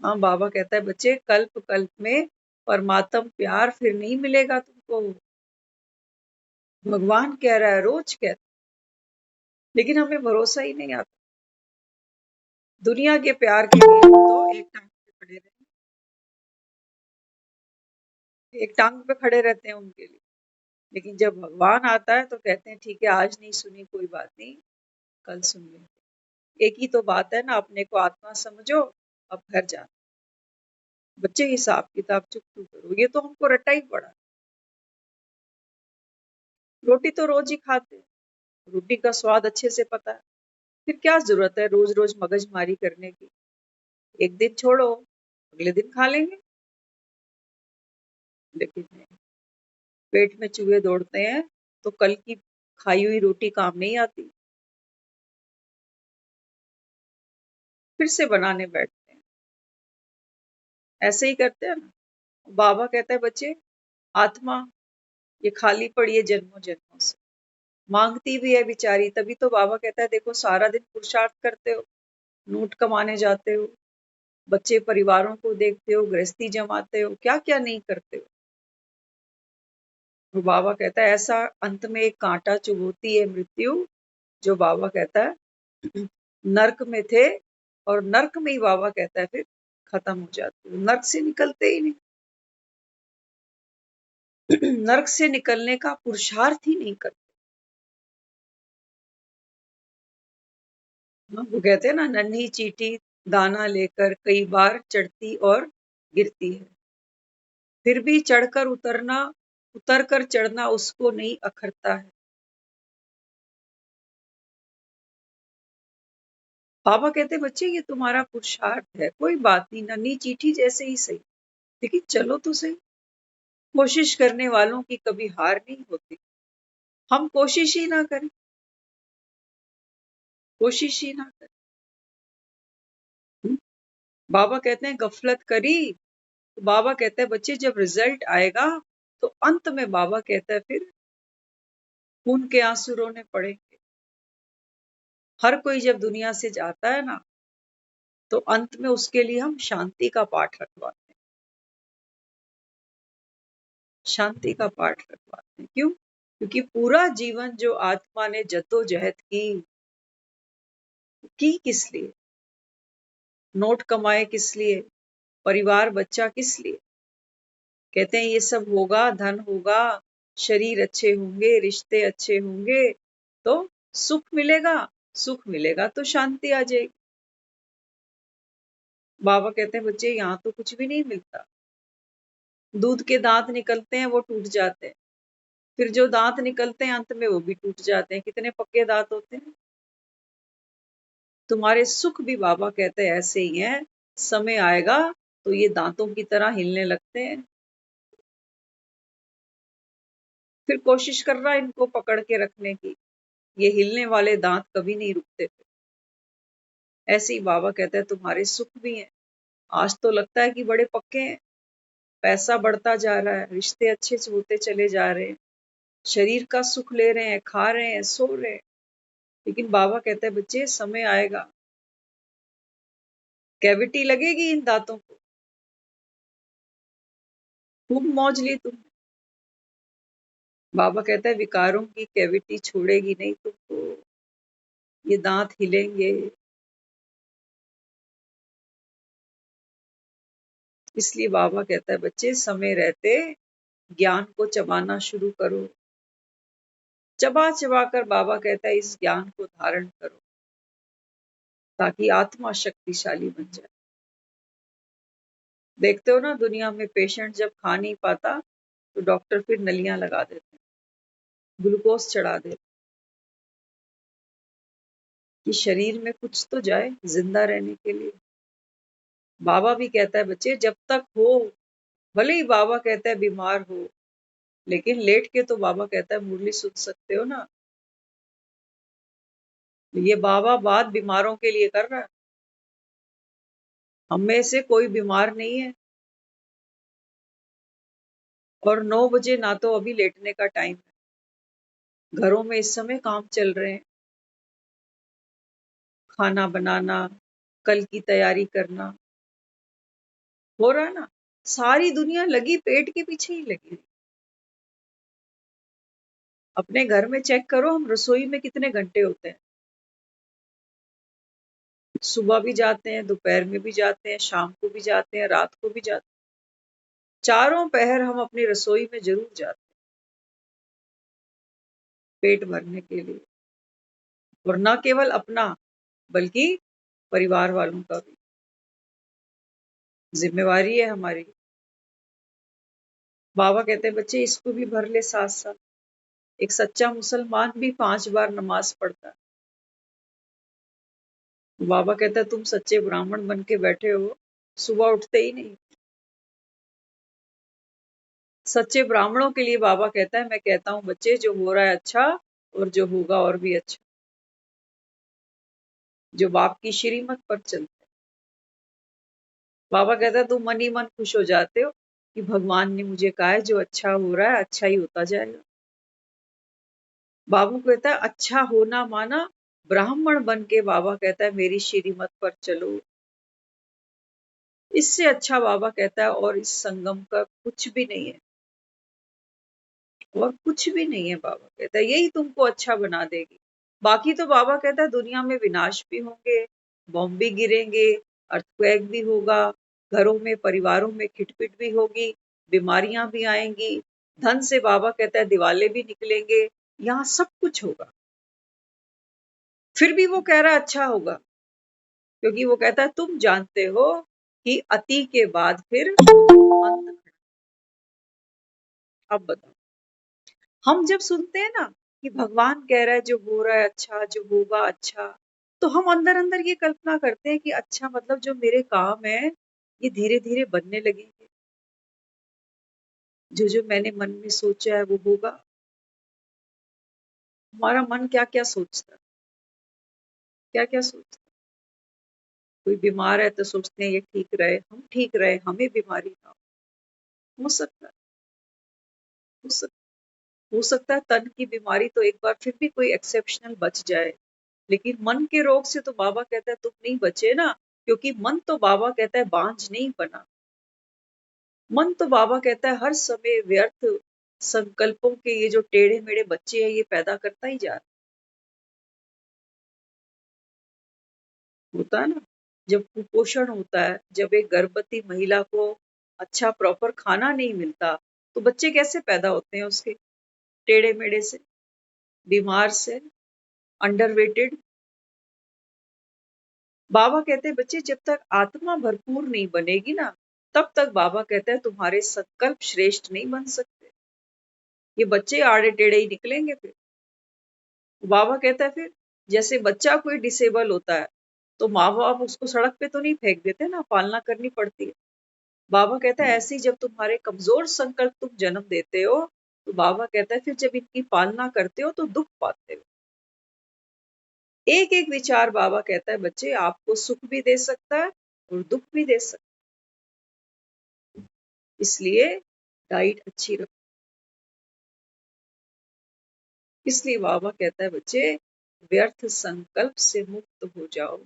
हाँ, बाबा कहता है बच्चे कल्प कल्प में परमात्म प्यार फिर नहीं मिलेगा तुमको। भगवान कह रहा है, रोज कहता है, लेकिन हमें भरोसा ही नहीं आता। दुनिया के प्यार के लिए हम तो एक टांग पे खड़े रहते हैं उनके लिए। लेकिन जब भगवान आता है तो कहते हैं ठीक है आज नहीं सुनी कोई बात नहीं, कल सुन लेंगे। एक ही तो बात है ना, अपने को आत्मा समझो, अब घर जाना। बच्चे हिसाब किताब चुप करो, ये तो हमको रट्टा ही पड़ा। रोटी तो रोज ही खाते हैं, रोटी का स्वाद अच्छे से पता है, फिर क्या जरूरत है रोज रोज मगजमारी करने की। एक दिन छोड़ो, अगले दिन खा लेंगे। लेकिन नहीं, पेट में चूहे दौड़ते हैं तो कल की खाई हुई रोटी काम नहीं आती, फिर से बनाने बैठते हैं। ऐसे ही करते हैं ना। बाबा कहता है बच्चे आत्मा ये खाली पड़ी है जन्मों जन्मों से, मांगती भी है बेचारी। तभी तो बाबा कहता है देखो सारा दिन पुरुषार्थ करते हो, नोट कमाने जाते हो, बच्चे परिवारों को देखते हो, गृहस्थी जमाते हो, क्या क्या नहीं करते हो। तो बाबा कहता है ऐसा अंत में एक कांटा चुभोती है मृत्यु, जो बाबा कहता है नर्क में थे और नर्क में ही बाबा कहता है फिर खत्म हो जाते हो, नर्क से निकलते ही नहीं। नरक से निकलने का पुरुषार्थ ही नहीं करते। वो कहते हैं ना, नन्ही चींटी दाना लेकर कई बार चढ़ती और गिरती है, फिर भी चढ़कर उतर कर चढ़ना उसको नहीं अखरता है। बाबा कहते बच्चे ये तुम्हारा पुरुषार्थ है, कोई बात नहीं, नन्ही चींटी जैसे ही सही, लेकिन चलो तो सही। कोशिश करने वालों की कभी हार नहीं होती। हम कोशिश ही ना करें, कोशिश ही ना करें। बाबा कहते हैं गफलत करी, तो बाबा कहते हैं बच्चे जब रिजल्ट आएगा तो अंत में बाबा कहता है फिर खून के आंसू रोने पड़ेंगे। हर कोई जब दुनिया से जाता है ना, तो अंत में उसके लिए हम शांति का पाठ रखवाते हैं, शांति का पाठ रखवाते हैं। क्यों? क्योंकि पूरा जीवन जो आत्मा ने जद्दोजहद की किस लिए? नोट कमाए किस लिए? परिवार बच्चा किस लिए? कहते हैं ये सब होगा, धन होगा, शरीर अच्छे होंगे, रिश्ते अच्छे होंगे, तो सुख मिलेगा, सुख मिलेगा तो शांति आ जाएगी। बाबा कहते हैं बच्चे यहाँ तो कुछ भी नहीं मिलता। दूध के दांत निकलते हैं, वो टूट जाते हैं, फिर जो दांत निकलते हैं अंत में वो भी टूट जाते हैं। कितने पक्के दांत होते हैं। तुम्हारे सुख भी बाबा कहते हैं ऐसे ही हैं, समय आएगा तो ये दांतों की तरह हिलने लगते हैं। फिर कोशिश कर रहा है इनको पकड़ के रखने की, ये हिलने वाले दांत कभी नहीं रुकते थे। ऐसे ही बाबा कहते हैं तुम्हारे सुख भी हैं, आज तो लगता है कि बड़े पक्के हैं, पैसा बढ़ता जा रहा है, रिश्ते अच्छे से होते चले जा रहे हैं, शरीर का सुख ले रहे हैं, खा रहे हैं, सो रहे हैं। लेकिन बाबा कहते हैं बच्चे समय आएगा, कैविटी लगेगी इन दांतों को, खूब मौज ली तुम। बाबा कहता है विकारों की कैविटी छोड़ेगी नहीं तुमको, ये दांत हिलेंगे। इसलिए बाबा कहता है बच्चे समय रहते ज्ञान को चबाना शुरू करो। चबा चबा कर बाबा कहता है इस ज्ञान को धारण करो, ताकि आत्मा शक्तिशाली बन जाए। देखते हो ना दुनिया में पेशेंट जब खा नहीं पाता तो डॉक्टर फिर नलियां लगा देते हैं, ग्लूकोज चढ़ा देते, कि शरीर में कुछ तो जाए जिंदा रहने के लिए। बाबा भी कहता है बच्चे जब तक हो, भले ही बाबा कहता है बीमार हो, लेकिन लेट के तो बाबा कहता है मुरली सुन सकते हो ना। ये बाबा बात बीमारों के लिए कर रहा है, हम में से कोई बीमार नहीं है। और 9 बजे ना तो अभी लेटने का टाइम है, घरों में इस समय काम चल रहे हैं, खाना बनाना, कल की तैयारी करना हो रहा है ना। सारी दुनिया लगी पेट के पीछे ही लगी। अपने घर में चेक करो, हम रसोई में कितने घंटे होते हैं। सुबह भी जाते हैं, दोपहर में भी जाते हैं, शाम को भी जाते हैं, रात को भी जाते हैं। चारों पहर हम अपनी रसोई में जरूर जाते हैं, पेट भरने के लिए। और न केवल अपना, बल्कि परिवार वालों का भी जिम्मेवारी है हमारी। बाबा कहते हैं बच्चे इसको भी भर ले साथ साथ। एक सच्चा मुसलमान भी 5 बार नमाज पढ़ता है। बाबा कहता है तुम सच्चे ब्राह्मण बन के बैठे हो, सुबह उठते ही नहीं। सच्चे ब्राह्मणों के लिए बाबा कहता है मैं कहता हूँ बच्चे जो हो रहा है अच्छा, और जो होगा और भी अच्छा, जो बाप की श्रीमत पर चलते हैं। बाबा कहता है तुम मन ही मन खुश हो जाते हो कि भगवान ने मुझे कहा है जो अच्छा हो रहा है अच्छा ही होता जाएगा। बाबू कहता है अच्छा होना माना ब्राह्मण बन के, बाबा कहता है मेरी श्रीमत पर चलो। इससे अच्छा बाबा कहता है और इस संगम का कुछ भी नहीं है, और कुछ भी नहीं है। बाबा कहता है यही तुमको अच्छा बना देगी। बाकी तो बाबा कहता है दुनिया में विनाश भी होंगे, बॉम्ब भी गिरेंगे, अर्थक्वेक भी होगा, घरों में परिवारों में खिटपिट भी होगी, बीमारियां भी आएंगी, धन से बाबा कहता है दिवाले भी निकलेंगे, यहाँ सब कुछ होगा। फिर भी वो कह रहा है अच्छा होगा, क्योंकि वो कहता है तुम जानते हो कि अति के बाद फिर अंत। अब बताओ, हम जब सुनते हैं ना कि भगवान कह रहा है जो हो रहा है अच्छा, जो होगा अच्छा, तो हम अंदर अंदर ये कल्पना करते हैं कि अच्छा मतलब जो मेरे काम है ये धीरे धीरे बनने लगेंगे, जो जो मैंने मन में सोचा है वो होगा। हमारा मन क्या क्या सोचता है, क्या क्या सोचता है। कोई बीमार है तो सोचते हैं ये ठीक रहे, हम ठीक रहे, हमें बीमारी ना हो सकता है, हो सकता हो सकता है तन की बीमारी तो एक बार फिर भी कोई एक्सेप्शनल बच जाए, लेकिन मन के रोग से तो बाबा कहता है तुम नहीं बचे ना, क्योंकि मन तो बाबा कहता है बांझ नहीं बना। मन तो बाबा कहता है हर समय व्यर्थ संकल्पों के ये जो टेढ़े मेढ़े बच्चे हैं ये पैदा करता ही जा रहा होता है ना। जब कुपोषण होता है, जब एक गर्भवती महिला को अच्छा प्रॉपर खाना नहीं मिलता, तो बच्चे कैसे पैदा होते हैं उसके, टेढ़े मेढ़े से, बीमार से, अंडरवेटेड। बाबा कहते हैं बच्चे जब तक आत्मा भरपूर नहीं बनेगी ना, तब तक बाबा कहता है तुम्हारे संकल्प श्रेष्ठ नहीं बन सकते। ये बच्चे आड़े टेढ़े ही निकलेंगे फिर। बाबा कहता है फिर जैसे बच्चा कोई डिसेबल होता है तो माँ बाप उसको सड़क पे तो नहीं फेंक देते ना, पालना करनी पड़ती है। बाबा कहता है ऐसे ही जब तुम्हारे कमजोर संकल्प तुम जन्म देते हो, तो बाबा कहता है फिर जब इनकी पालना करते हो तो दुख पाते हो। एक एक विचार बाबा कहता है बच्चे आपको सुख भी दे सकता है और दुख भी दे सकता है, इसलिए डाइट अच्छी रखो। इसलिए बाबा कहता है बच्चे व्यर्थ संकल्प से मुक्त हो जाओ।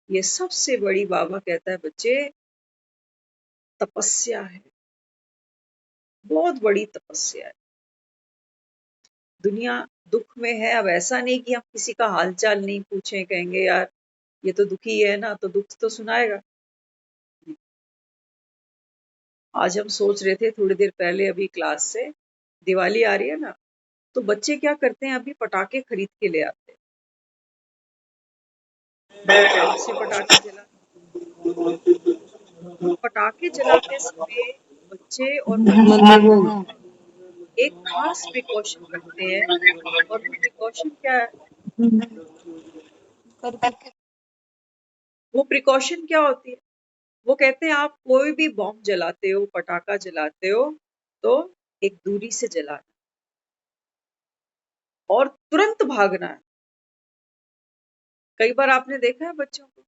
ये सबसे बड़ी बाबा कहता है बच्चे तपस्या है, बहुत बड़ी तपस्या है। दुनिया दुख में है, अब ऐसा नहीं कि हम किसी का हालचाल नहीं पूछे, कहेंगे यार ये तो दुखी है ना तो दुख तो सुनाएगा। आज हम सोच रहे थे थोड़ी देर पहले अभी क्लास से, दिवाली आ रही है ना, तो बच्चे क्या करते हैं अभी पटाखे खरीद के ले आते हैं। कहाँ से पटाखे जला, पटाखे जलाते समय बच्चे और बच्चे एक खास प्रिकॉशन रखते हैं, और वो प्रिकॉशन क्या है, वो प्रिकॉशन क्या होती है, वो कहते हैं आप कोई भी बॉम्ब जलाते हो, पटाखा जलाते हो, तो एक दूरी से जलाना और तुरंत भागना है। कई बार आपने देखा है बच्चों को,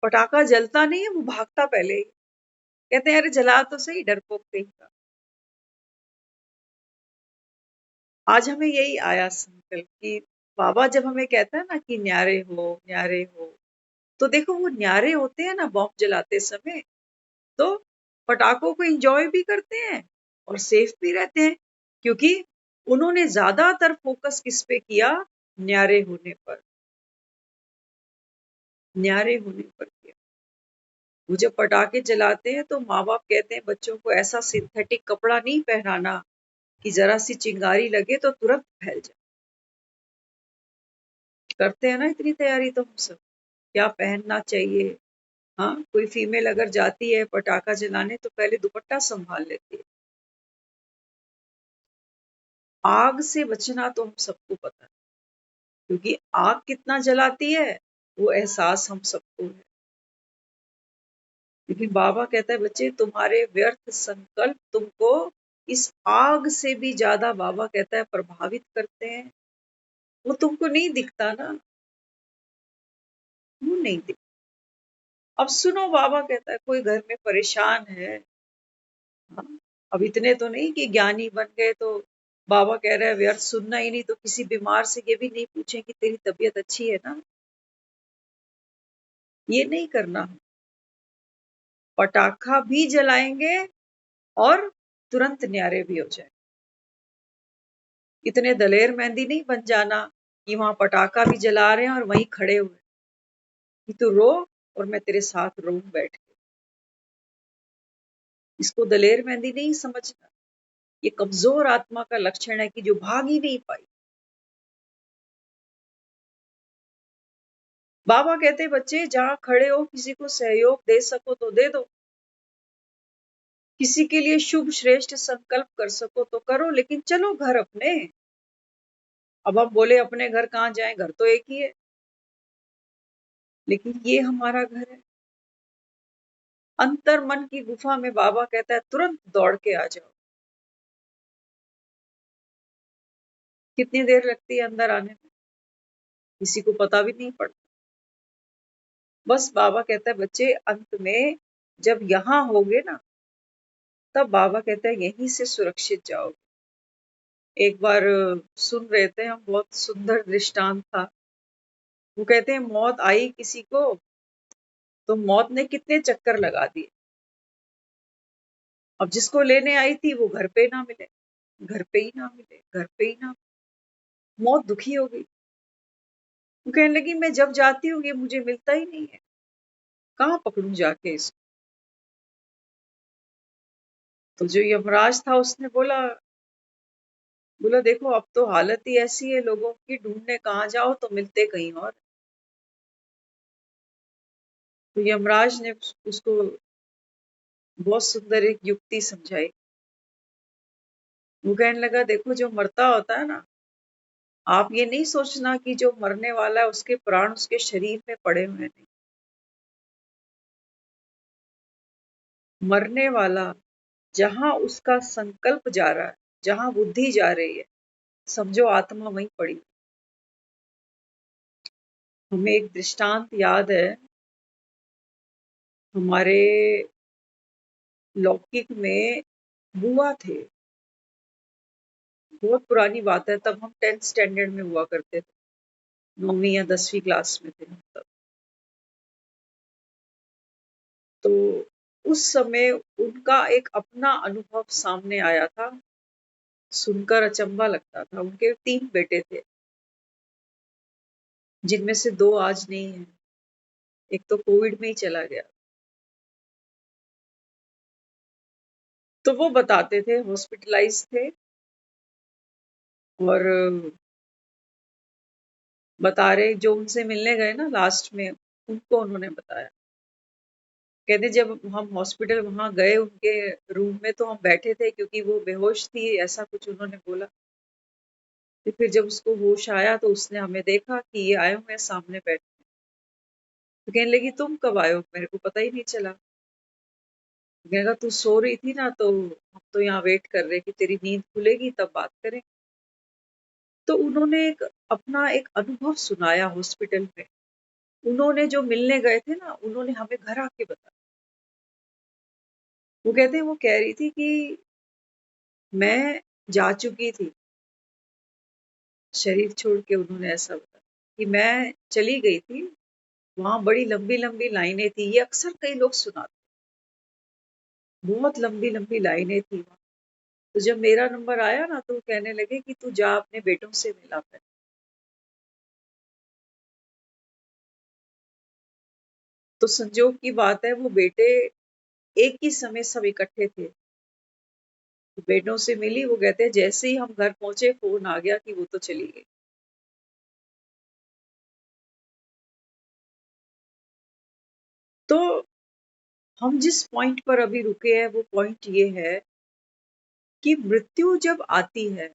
पटाखा जलता नहीं है वो भागता पहले ही, कहते हैं अरे जला तो सही डरपोक कहीं का। आज हमें यही आया संकल्प कि बाबा जब हमें कहता है ना कि न्यारे हो न्यारे हो, तो देखो वो न्यारे होते हैं ना बॉम्ब जलाते समय, तो पटाखों को एंजॉय भी करते हैं और सेफ भी रहते हैं, क्योंकि उन्होंने ज्यादातर फोकस किस पे किया, न्यारे होने पर, न्यारे होने पर किया। वो जब पटाखे जलाते हैं तो माँ बाप कहते हैं बच्चों को ऐसा सिंथेटिक कपड़ा नहीं पहनाना कि जरा सी चिंगारी लगे तो तुरंत फैल जाए। करते हैं ना इतनी तैयारी तो हम सब, क्या पहनना चाहिए। हाँ, कोई फीमेल अगर जाती है पटाखा जलाने तो पहले दुपट्टा संभाल लेती है। आग से बचना तो हम सबको पता है, क्योंकि आग कितना जलाती है वो एहसास हम सबको है। लेकिन बाबा कहता है बच्चे तुम्हारे व्यर्थ संकल्प तुमको इस आग से भी ज्यादा बाबा कहता है प्रभावित करते हैं। वो तुमको नहीं दिखता ना, वो नहीं दिखता। अब सुनो बाबा कहता है कोई घर में परेशान है, हाँ, अब इतने तो नहीं कि ज्ञानी बन गए तो बाबा कह रहे हैं व्यर्थ सुनना ही नहीं, तो किसी बीमार से ये भी नहीं पूछे कि तेरी तबीयत अच्छी है ना, ये नहीं करना। पटाखा भी जलाएंगे और तुरंत न्यारे भी हो जाए। इतने दलेर मेहंदी नहीं बन जाना कि वहां पटाखा भी जला रहे हैं और वहीं खड़े हुए कि तू रो और मैं तेरे साथ रो बैठ के। इसको दलेर मेहंदी नहीं समझना, ये कमजोर आत्मा का लक्षण है कि जो भाग ही नहीं पाई। बाबा कहते बच्चे जहां खड़े हो किसी को सहयोग दे सको तो दे दो, किसी के लिए शुभ श्रेष्ठ संकल्प कर सको तो करो, लेकिन चलो घर अपने। अब हम बोले अपने घर कहाँ जाएं, घर तो एक ही है, लेकिन ये हमारा घर है। अंतर मन की गुफा में बाबा कहता है तुरंत दौड़ के आ जाओ। कितनी देर लगती है अंदर आने में, किसी को पता भी नहीं पड़ता। बस बाबा कहता है बच्चे अंत में जब यहाँ होगे ना, तब बाबा कहता है यहीं से सुरक्षित जाओगे। एक बार सुन रहे थे हम, बहुत सुंदर दृष्टांत था। वो कहते हैं मौत आई किसी को तो मौत ने कितने चक्कर लगा दिए। अब जिसको लेने आई थी वो घर पे ना मिले, घर पे ही ना मिले, घर पे ही ना। मौत दुखी हो गई, वो कहने लगी मैं जब जाती हूँ ये मुझे मिलता ही नहीं है, कहाँ पकड़ूं जाके इसको। तो जो यमराज था उसने बोला बोला देखो अब तो हालत ही ऐसी है लोगों की, ढूंढने कहाँ जाओ तो मिलते कहीं और। तो यमराज ने उसको बहुत सुंदर एक युक्ति समझाई। वो कहने लगा देखो जो मरता होता है ना, आप ये नहीं सोचना कि जो मरने वाला है उसके प्राण उसके शरीर में पड़े हुए नहीं। मरने वाला जहां उसका संकल्प जा रहा है, जहां बुद्धि जा रही है, समझो आत्मा वहीं पड़ी। हमें एक दृष्टांत याद है, हमारे लौकिक में बुआ थे, बहुत पुरानी बात है, तब हम 10th स्टैंडर्ड में हुआ करते थे, 9वीं या 10वीं क्लास में थे हम तब। तो उस समय उनका एक अपना अनुभव सामने आया था, सुनकर अचंभा लगता था। उनके 3 बेटे थे, जिनमें से 2 आज नहीं है, एक तो कोविड में ही चला गया। तो वो बताते थे, हॉस्पिटलाइज थे और बता रहे जो उनसे मिलने गए ना लास्ट में, उनको उन्होंने बताया। कहते जब हम हॉस्पिटल वहां गए उनके रूम में तो हम बैठे थे क्योंकि वो बेहोश थी, ऐसा कुछ उन्होंने बोला। तो फिर जब उसको होश आया तो उसने हमें देखा कि ये आए हुए हैं सामने बैठे। तो कहने लगी तुम कब आए हो, मेरे को पता ही नहीं चला। तो कहने लगा तू सो रही थी ना, तो हम तो यहाँ वेट कर रहे कि तेरी नींद खुलेगी तब बात करें। तो उन्होंने एक अपना एक अनुभव सुनाया हॉस्पिटल में। उन्होंने जो मिलने गए थे ना, उन्होंने हमें घर आके बताया। वो कहते हैं वो कह रही थी कि मैं जा चुकी थी शरीर छोड़ के, उन्होंने ऐसा बताया कि मैं चली गई थी, वहां बड़ी लंबी लंबी लाइनें थी। ये अक्सर कई लोग सुनाते, बहुत लंबी लंबी लाइनें थी वहां। तो जब मेरा नंबर आया ना तो वो कहने लगे कि तू जा अपने बेटों से मिला कर। तो संजोग की बात है वो बेटे एक ही समय सब इकट्ठे थे। तो बेटों से मिली, वो कहते हैं जैसे ही हम घर पहुंचे फोन आ गया कि वो तो चली गई। तो हम जिस पॉइंट पर अभी रुके हैं वो पॉइंट ये है कि मृत्यु जब आती है,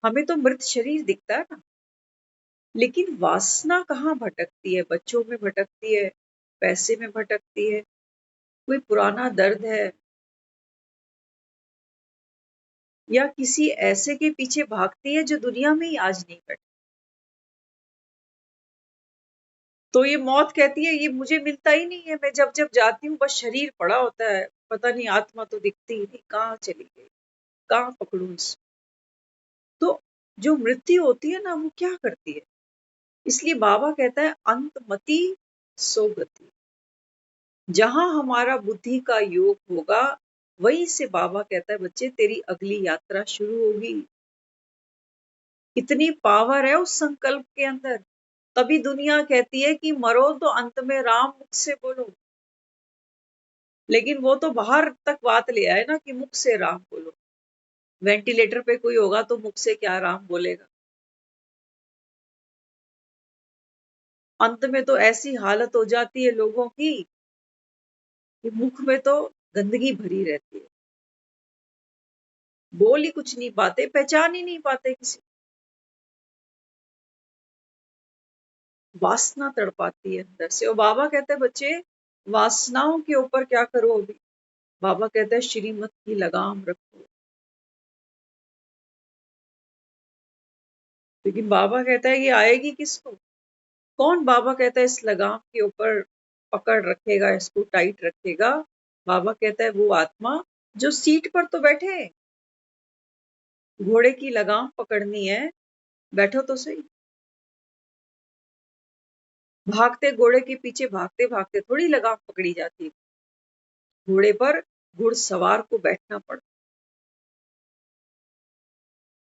हमें तो मृत शरीर दिखता है ना, लेकिन वासना कहाँ भटकती है? बच्चों में भटकती है, पैसे में भटकती है, कोई पुराना दर्द है, या किसी ऐसे के पीछे भागती है जो दुनिया में ही आज नहीं बैठा। तो ये मौत कहती है ये मुझे मिलता ही नहीं है, मैं जब जब जाती हूँ बस शरीर पड़ा होता है, पता नहीं आत्मा तो दिखती ही नहीं, कहाँ चली गई, कहाँ पकड़ूं इसको। तो जो मृत्यु होती है ना वो क्या करती है? इसलिए बाबा कहता है अंतमति सो गति। जहां हमारा बुद्धि का योग होगा, वहीं से बाबा कहता है बच्चे तेरी अगली यात्रा शुरू होगी। इतनी पावर है उस संकल्प के अंदर। तभी दुनिया कहती है कि मरो तो अंत में राम मुख से बोलो। लेकिन वो तो बाहर तक बात ले आए ना कि मुख से राम बोलो। वेंटिलेटर पे कोई होगा तो मुख से क्या राम बोलेगा। अंत में तो ऐसी हालत हो जाती है लोगों की कि मुख में तो गंदगी भरी रहती है, बोल ही कुछ नहीं पाते, पहचान ही नहीं पाते किसी। वासना तड़पाती है अंदर से। और बाबा कहते हैं बच्चे वासनाओं के ऊपर क्या करो अभी। बाबा कहते हैं श्रीमत की लगाम रखो। लेकिन बाबा कहता है ये आएगी किसको। कौन बाबा कहता है इस लगाम के ऊपर पकड़ रखेगा, इसको टाइट रखेगा। बाबा कहता है वो आत्मा जो सीट पर तो बैठे, घोड़े की लगाम पकड़नी है, बैठो तो सही। भागते घोड़े के पीछे भागते भागते थोड़ी लगाम पकड़ी जाती है। घोड़े पर घुड़सवार को बैठना पड़ता।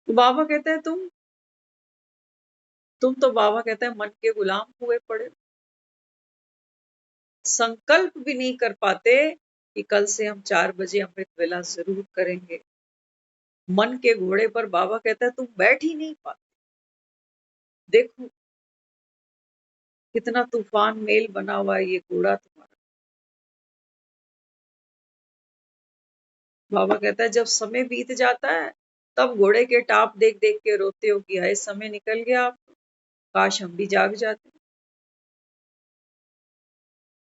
तो बाबा कहता है तुम तो बाबा कहता है मन के गुलाम हुए पड़े, संकल्प भी नहीं कर पाते कि कल से हम 4 बजे अमृत वेला जरूर करेंगे। मन के घोड़े पर बाबा कहता है तुम बैठ ही नहीं पाते। देखो कितना तूफान मेल बना हुआ है ये घोड़ा तुम्हारा। बाबा कहता है जब समय बीत जाता है तब घोड़े के टाप देख देख के रोते हो कि हाय समय निकल गया, आप काश हम भी जाग जाते।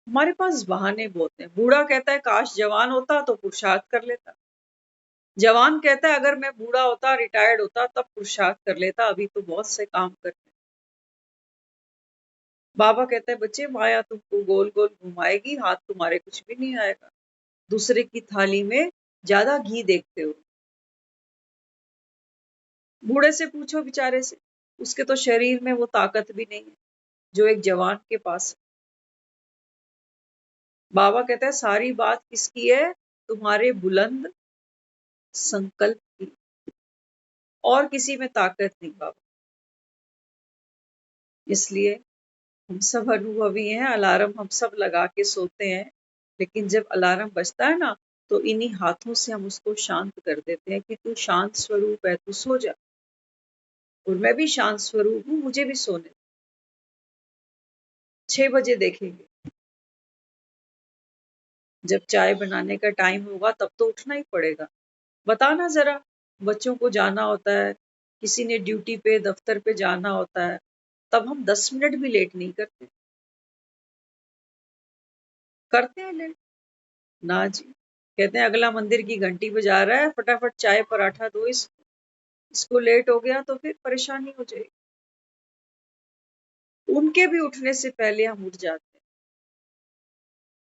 हमारे पास बहाने बहुत हैं। बूढ़ा कहता है काश जवान होता तो पुरुषार्थ कर लेता। जवान कहता है अगर मैं बूढ़ा होता, रिटायर्ड होता तब पुरुषार्थ कर लेता, अभी तो बहुत से काम करते। बाबा कहता है बच्चे माया तुमको गोल गोल घुमाएगी, हाथ तुम्हारे कुछ भी नहीं आएगा। दूसरे की थाली में ज्यादा घी देखते हो। बूढ़े से पूछो बेचारे से, उसके तो शरीर में वो ताकत भी नहीं है जो एक जवान के पास है। बाबा कहता है सारी बात किसकी है, तुम्हारे बुलंद संकल्प की, और किसी में ताकत नहीं बाबा। इसलिए हम सब अनुभवी हैं। अलार्म हम सब लगा के सोते हैं, लेकिन जब अलार्म बजता है ना तो इन्हीं हाथों से हम उसको शांत कर देते हैं कि तू शांत स्वरूप है, तू सो जा। और मैं भी शांत स्वरूप हूँ, मुझे भी सोने। 6 बजे देखेंगे, जब चाय बनाने का टाइम होगा तब तो उठना ही पड़ेगा। बताना जरा, बच्चों को जाना होता है, किसी ने ड्यूटी पे दफ्तर पे जाना होता है, तब हम 10 मिनट भी लेट नहीं करते। करते हैं लेट ना जी। कहते हैं अगला मंदिर की घंटी बजा रहा है, फटाफट चाय पराठा दो इसको लेट हो गया तो फिर परेशानी हो जाएगी। उनके भी उठने से पहले हम उठ जाते हैं।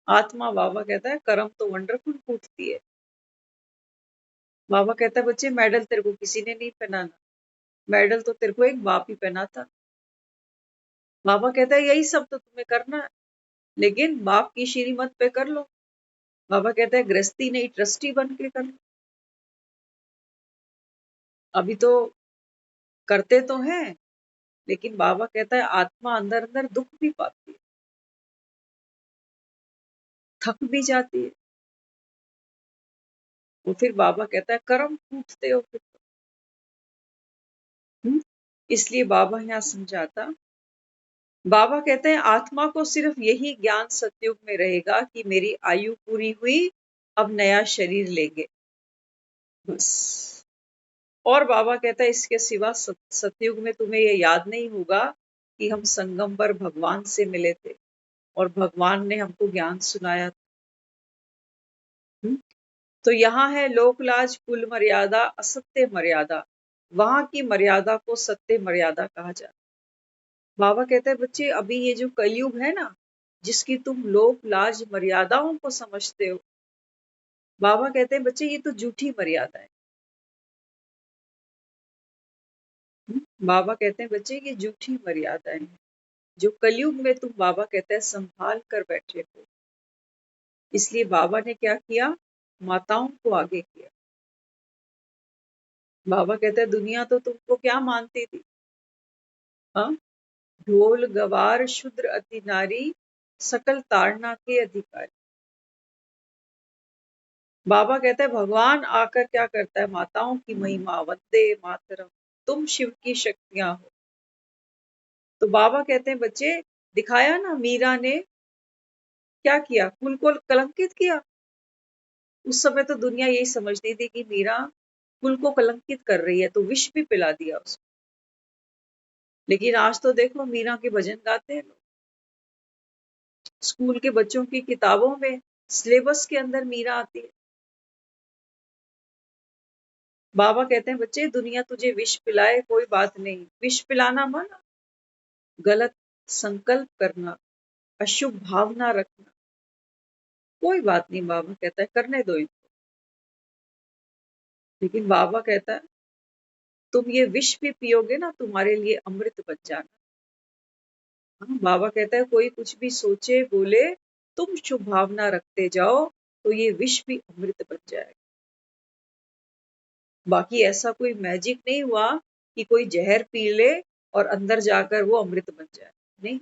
आत्मा बाबा कहता है कर्म तो वंडरफुल फूटती है। बाबा कहता है बच्चे मेडल तेरे को किसी ने नहीं पहनाना, मेडल तो तेरे को एक बाप ही पहना था। बाबा कहता है यही सब तो तुम्हें करना है, लेकिन बाप की श्रीमत पे कर लो। बाबा कहता है गृहस्थी नहीं, ट्रस्टी बन के कर लो। अभी तो करते तो हैं, लेकिन बाबा कहता है आत्मा अंदर अंदर दुख भी पाती है, थक भी जाती है। वो फिर बाबा कहता है कर्म फूटते हो फिर तो। इसलिए बाबा यहाँ समझाता। बाबा कहते हैं आत्मा को सिर्फ यही ज्ञान सतयुग में रहेगा कि मेरी आयु पूरी हुई, अब नया शरीर लेंगे, बस। और बाबा कहता है इसके सिवा सतयुग में तुम्हें ये याद नहीं होगा कि हम संगम पर भगवान से मिले थे और भगवान ने हमको ज्ञान सुनाया था। तो यहाँ है लोकलाज, कुल मर्यादा, असत्य मर्यादा। वहां की मर्यादा को सत्य मर्यादा कहा जाता है। बाबा कहते हैं बच्चे अभी ये जो कलयुग है ना, जिसकी तुम लोक लाज मर्यादाओं को समझते हो, बाबा कहते हैं बच्चे ये तो झूठी मर्यादा है। बाबा कहते हैं बच्चे ये झूठी मर्यादाएं हैं जो कलयुग में तुम, बाबा कहते हैं, संभाल कर बैठे हो। इसलिए बाबा ने क्या किया, माताओं को आगे किया। बाबा कहते हैं दुनिया तो तुमको क्या मानती थी, हाँ, ढोल गवार शूद्र अति नारी सकल ताड़ना के अधिकारी। बाबा कहते हैं भगवान आकर क्या करता है, माताओं की महिमा, वंदे मातरम, तुम शिव की शक्तियां हो। तो बाबा कहते हैं बच्चे, दिखाया ना मीरा ने क्या किया, कुल को कलंकित किया। उस समय तो दुनिया यही समझती थी कि मीरा कुल को कलंकित कर रही है, तो विष भी पिला दिया उसको। लेकिन आज तो देखो मीरा के भजन गाते हैं लोग, स्कूल के बच्चों की किताबों में सिलेबस के अंदर मीरा आती है। बाबा कहते हैं बच्चे, दुनिया तुझे विष पिलाए कोई बात नहीं, विष पिलाना मना, गलत संकल्प करना, अशुभ भावना रखना, कोई बात नहीं। बाबा कहता है करने दो इनको। लेकिन बाबा कहता है तुम ये विष भी पियोगे ना, तुम्हारे लिए अमृत बन जाना। हाँ, बाबा कहता है कोई कुछ भी सोचे बोले, तुम शुभ भावना रखते जाओ तो ये विष भी अमृत बन जाएगा। बाकी ऐसा कोई मैजिक नहीं हुआ कि कोई जहर पी ले और अंदर जाकर वो अमृत बन जाए, नहीं।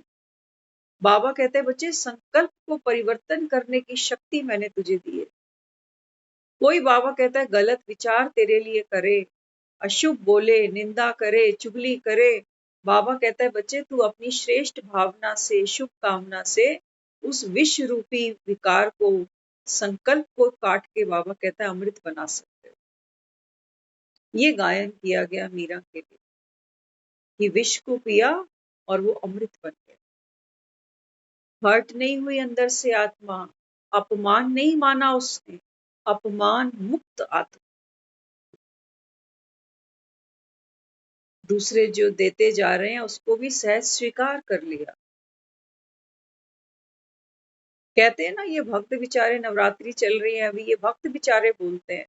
बाबा कहते हैं बच्चे, संकल्प को परिवर्तन करने की शक्ति मैंने तुझे दी है। कोई बाबा कहता है गलत विचार तेरे लिए करे, अशुभ बोले, निंदा करे, चुगली करे, बाबा कहता है बच्चे तू अपनी श्रेष्ठ भावना से, शुभ कामना से उस विष रूपी विकार को, संकल्प को काट के बाबा कहता है अमृत बना सकते हो। ये गायन किया गया मीरा के लिए कि विष को पिया और वो अमृत बन गया। हर्ट नहीं हुई अंदर से आत्मा, अपमान नहीं माना उसने, अपमान मुक्त आत्मा। दूसरे जो देते जा रहे हैं उसको भी सहज स्वीकार कर लिया। कहते हैं ना, ये भक्त बेचारे, नवरात्रि चल रही है अभी, ये भक्त बेचारे बोलते हैं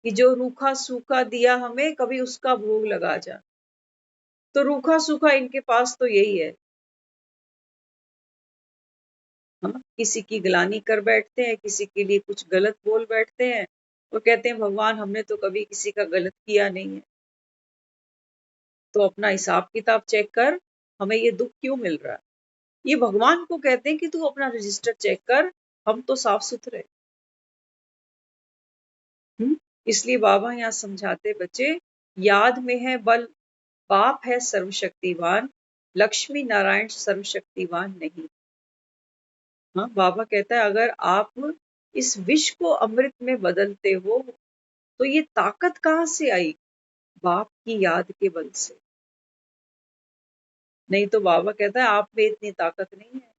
कि जो रूखा सूखा दिया हमें, कभी उसका भोग लगा जा। तो रूखा सूखा इनके पास तो यही है। हाँ, किसी की गिलानी कर बैठते हैं, किसी के लिए कुछ गलत बोल बैठते हैं और कहते हैं भगवान हमने तो कभी किसी का गलत किया नहीं है, तो अपना हिसाब किताब चेक कर, हमें ये दुख क्यों मिल रहा है। ये भगवान को कहते हैं कि तू अपना रजिस्टर चेक कर, हम तो साफ सुथरे। इसलिए बाबा यहाँ समझाते बच्चे, याद में है बल, बाप है सर्वशक्तिवान, लक्ष्मी नारायण सर्वशक्तिवान नहीं। हाँ, बाबा कहता है अगर आप इस विष को अमृत में बदलते हो तो ये ताकत कहाँ से आई, बाप की याद के बल से। नहीं तो बाबा कहता है आप में इतनी ताकत नहीं है।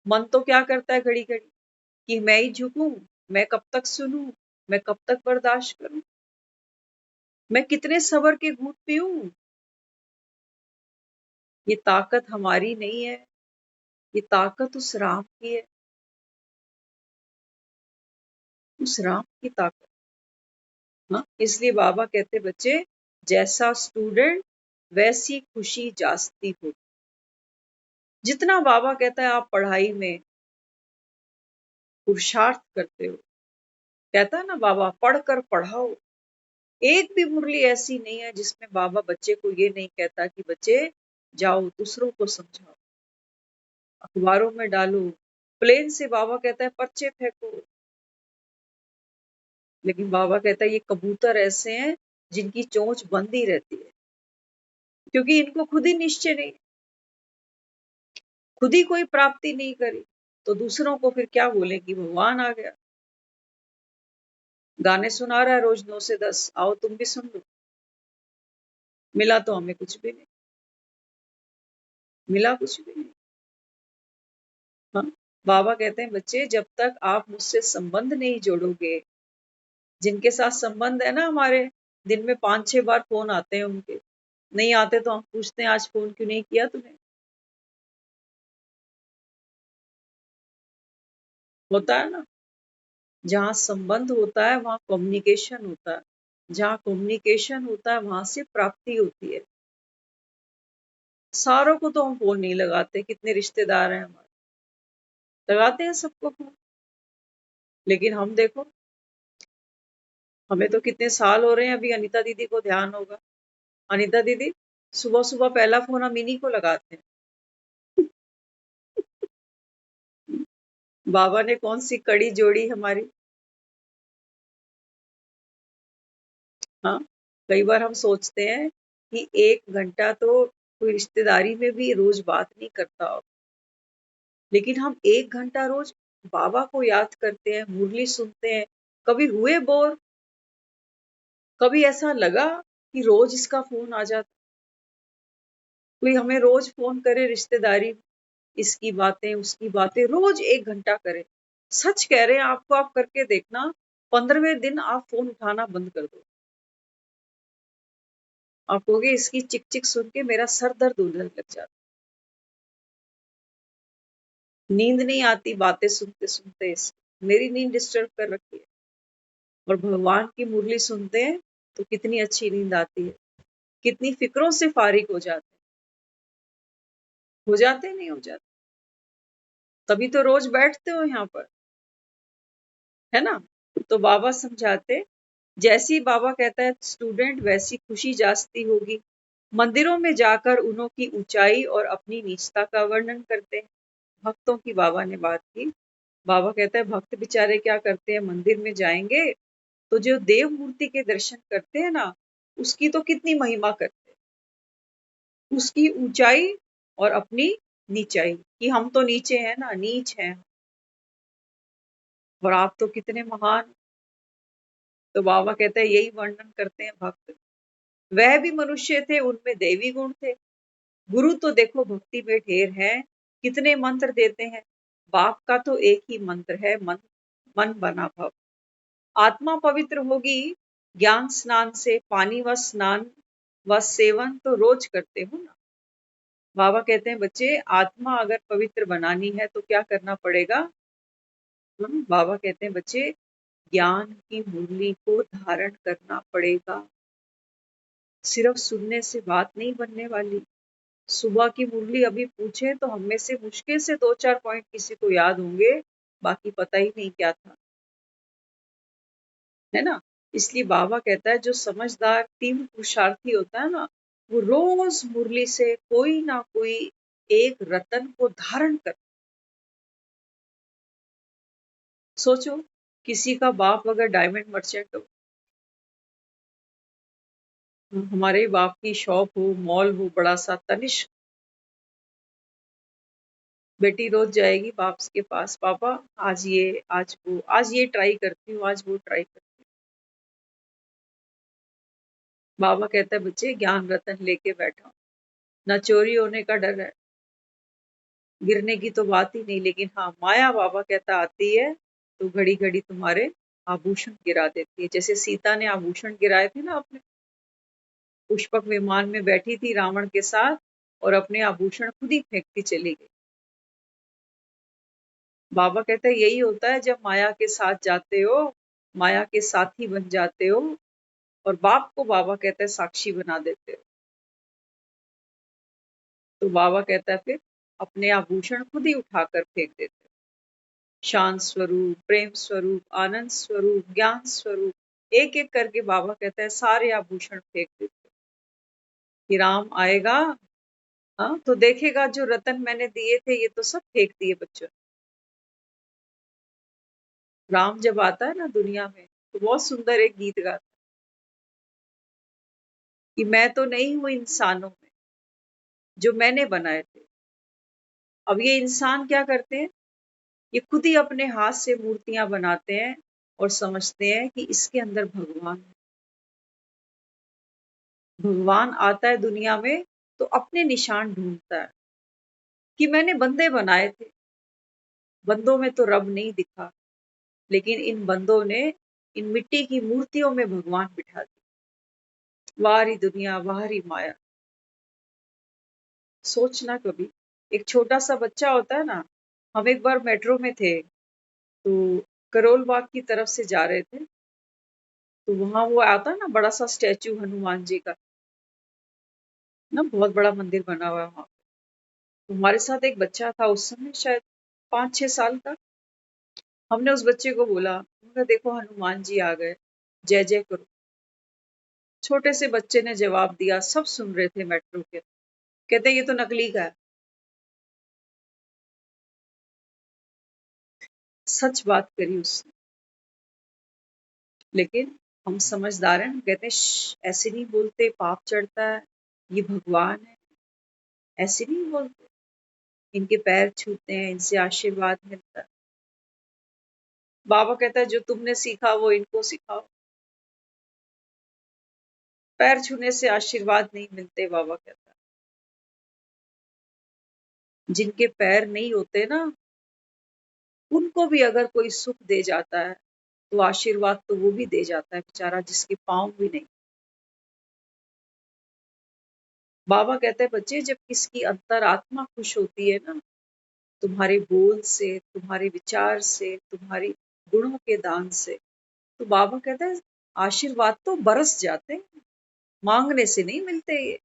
मन तो क्या करता है घड़ी घड़ी कि मैं ही झुकूं, मैं कब तक सुनूं, मैं कब तक बर्दाश्त करूं, मैं कितने सबर के घूंट पीऊं। ये ताकत हमारी नहीं है, ये ताकत उस राम की है, उस राम की ताकत। हाँ, इसलिए बाबा कहते बच्चे, जैसा स्टूडेंट वैसी खुशी जास्ती हो। जितना बाबा कहता है आप पढ़ाई में पुरुषार्थ करते हो, कहता है ना बाबा पढ़कर पढ़ाओ। एक भी मुरली ऐसी नहीं है जिसमें बाबा बच्चे को ये नहीं कहता कि बच्चे जाओ दूसरों को समझाओ, अखबारों में डालो, प्लेन से बाबा कहता है पर्चे फेंको। लेकिन बाबा कहता है ये कबूतर ऐसे हैं जिनकी चोंच बंद ही रहती है, क्योंकि इनको खुद ही निश्चय नहीं, खुद ही कोई प्राप्ति नहीं करी, तो दूसरों को फिर क्या बोले कि भगवान आ गया। गाने सुना रहा है रोज 9 से 10, आओ तुम भी सुन लो। मिला तो हमें कुछ भी नहीं, मिला कुछ भी नहीं। हाँ, बाबा कहते हैं बच्चे जब तक आप मुझसे संबंध नहीं जोड़ोगे, जिनके साथ संबंध है ना हमारे, दिन में 5-6 बार फोन आते हैं उनके, नहीं आते तो हम पूछते हैं आज फोन क्यों नहीं किया तूने। होता है ना, जहाँ संबंध होता है वहाँ कम्युनिकेशन होता है, जहाँ कम्युनिकेशन होता है वहां से प्राप्ति होती है। सारों को तो हम फोन नहीं लगाते, कितने रिश्तेदार हैं हमारे, लगाते हैं सबको फोन। लेकिन हम देखो, हमें तो कितने साल हो रहे हैं, अभी अनीता दीदी को ध्यान होगा, अनीता दीदी सुबह सुबह पहला फोन हम इन्हीं को लगाते हैं। बाबा ने कौन सी कड़ी जोड़ी हमारी, हाँ, कई बार हम सोचते हैं कि 1 घंटा तो कोई रिश्तेदारी में भी रोज बात नहीं करता हो, लेकिन हम 1 घंटा रोज बाबा को याद करते हैं, मुरली सुनते हैं। कभी हुए बोर? कभी ऐसा लगा कि रोज इसका फोन आ जाता? कोई हमें रोज फोन करे रिश्तेदारी, इसकी बातें उसकी बातें रोज 1 घंटा करे। सच कह रहे हैं आपको, आप करके देखना, 15वें दिन आप फोन उठाना बंद कर दो। आप कहोगे इसकी चिक चिक सुन के मेरा सर दर्द होने लग जाता, नींद नहीं आती बातें सुनते सुनते, मेरी नींद डिस्टर्ब कर रखी है। और भगवान की मुरली सुनते हैं तो कितनी अच्छी नींद आती है, कितनी फिक्रों से फारिग हो जाते नहीं हो जाते। तभी तो रोज बैठते हो यहाँ पर, है ना? तो बाबा समझाते, जैसी बाबा कहता है स्टूडेंट वैसी खुशी जास्ती होगी। मंदिरों में जाकर उन्हों की ऊंचाई और अपनी नीचता का वर्णन करते हैं। भक्तों की बाबा ने बात की। बाबा कहता है भक्त बेचारे क्या करते हैं, मंदिर में जाएंगे तो जो देव मूर्ति के दर्शन करते हैं ना, उसकी तो कितनी महिमा करते हैं, उसकी ऊंचाई और अपनी नीचाई, कि हम तो नीचे हैं ना, नीच हैं, और आप तो कितने महान। तो बाबा कहते हैं यही वर्णन करते हैं भक्त। वह भी मनुष्य थे, उनमें देवी गुण थे। गुरु तो देखो भक्ति में ढेर है, कितने मंत्र देते हैं। बाप का तो एक ही मंत्र है, मन मन बना भव। आत्मा पवित्र होगी ज्ञान स्नान से, पानी व स्नान व सेवन तो रोज करते हो ना। बाबा कहते हैं बच्चे, आत्मा अगर पवित्र बनानी है तो क्या करना पड़ेगा? बाबा कहते हैं बच्चे, ज्ञान की मुरली को धारण करना पड़ेगा। सिर्फ सुनने से बात नहीं बनने वाली। सुबह की मुरली अभी पूछे तो हम में से मुश्किल से 2-4 पॉइंट किसी को याद होंगे, बाकी पता ही नहीं क्या था, है ना? इसलिए बाबा कहता है जो समझदार तीव्र पुरुषार्थी होता है ना, वो रोज मुरली से कोई ना कोई एक रतन को धारण कर। सोचो, किसी का बाप अगर डायमंड मर्चेंट हो, हमारे बाप की शॉप हो, मॉल हो बड़ा सा तनिष्क, बेटी रोज जाएगी बाप के पास, पापा आज ये आज वो, आज ये ट्राई करती हूँ, आज वो ट्राई करती हूँ। बाबा कहता है बच्चे, ज्ञान रतन लेके बैठा हूं, ना चोरी होने का डर है, गिरने की तो बात ही नहीं, लेकिन हाँ माया बाबा कहता आती है तो घड़ी घड़ी तुम्हारे आभूषण गिरा देती है। जैसे सीता ने आभूषण गिराए थे ना अपने, पुष्पक विमान में बैठी थी रावण के साथ और अपने आभूषण खुद ही फेंकती चली गई। बाबा कहते हैं यही होता है जब माया के साथ जाते हो, माया के साथी बन जाते हो, और बाप को बाबा कहता है साक्षी बना देते हो। तो बाबा कहता है फिर अपने आभूषण खुद ही उठाकर फेंक देते हो। शांत स्वरूप, प्रेम स्वरूप, आनंद स्वरूप, ज्ञान स्वरूप, एक एक करके बाबा कहता है सारे आभूषण फेंक देते हो। कि राम आएगा, हाँ तो देखेगा जो रतन मैंने दिए थे ये तो सब फेंक दिए बच्चों। राम जब आता है ना दुनिया में तो बहुत सुंदर एक गीत गाता है कि मैं तो नहीं हूं इंसानों में जो मैंने बनाए थे। अब ये इंसान क्या करते हैं, ये खुद ही अपने हाथ से मूर्तियां बनाते हैं और समझते हैं कि इसके अंदर भगवान है। भगवान आता है दुनिया में तो अपने निशान ढूंढता है कि मैंने बंदे बनाए थे, बंदों में तो रब नहीं दिखा, लेकिन इन बंदों ने इन मिट्टी की मूर्तियों में भगवान बिठा दिया। वारी दुनिया वारी माया। सोचना कभी, एक छोटा सा बच्चा होता है ना, हम एक बार मेट्रो में थे तो करोल बाग की तरफ से जा रहे थे, तो वहां वो आता है ना बड़ा सा स्टैचू हनुमान जी का, ना बहुत बड़ा मंदिर बना हुआ है वहां। तो हमारे साथ एक बच्चा था उस समय शायद 5-6 साल का। हमने उस बच्चे को बोला, देखो हनुमान जी आ गए, जय जय करो। छोटे से बच्चे ने जवाब दिया, सब सुन रहे थे मेट्रो के, कहते ये तो नकली का है। सच बात करी उसने, लेकिन हम समझदार हैं, हम कहते हैं ऐसे नहीं बोलते, पाप चढ़ता है, ये भगवान है, ऐसे नहीं बोलते, इनके पैर छूते हैं, इनसे आशीर्वाद मिलता है। बाबा कहता है जो तुमने सीखा वो इनको सिखाओ। पैर छूने से आशीर्वाद नहीं मिलते, बाबा कहता है। जिनके पैर नहीं होते ना, उनको भी अगर कोई सुख दे जाता है तो आशीर्वाद तो वो भी दे जाता है बेचारा, जिसके पाँव भी नहीं। बाबा कहते हैं बच्चे, जब किसकी अंतरात्मा खुश होती है ना, तुम्हारे बोल से, तुम्हारे विचार से, तुम्हारी गुणों के दान से, तो बाबा कहता है आशीर्वाद तो बरस जाते हैं, मांगने से नहीं मिलते ये।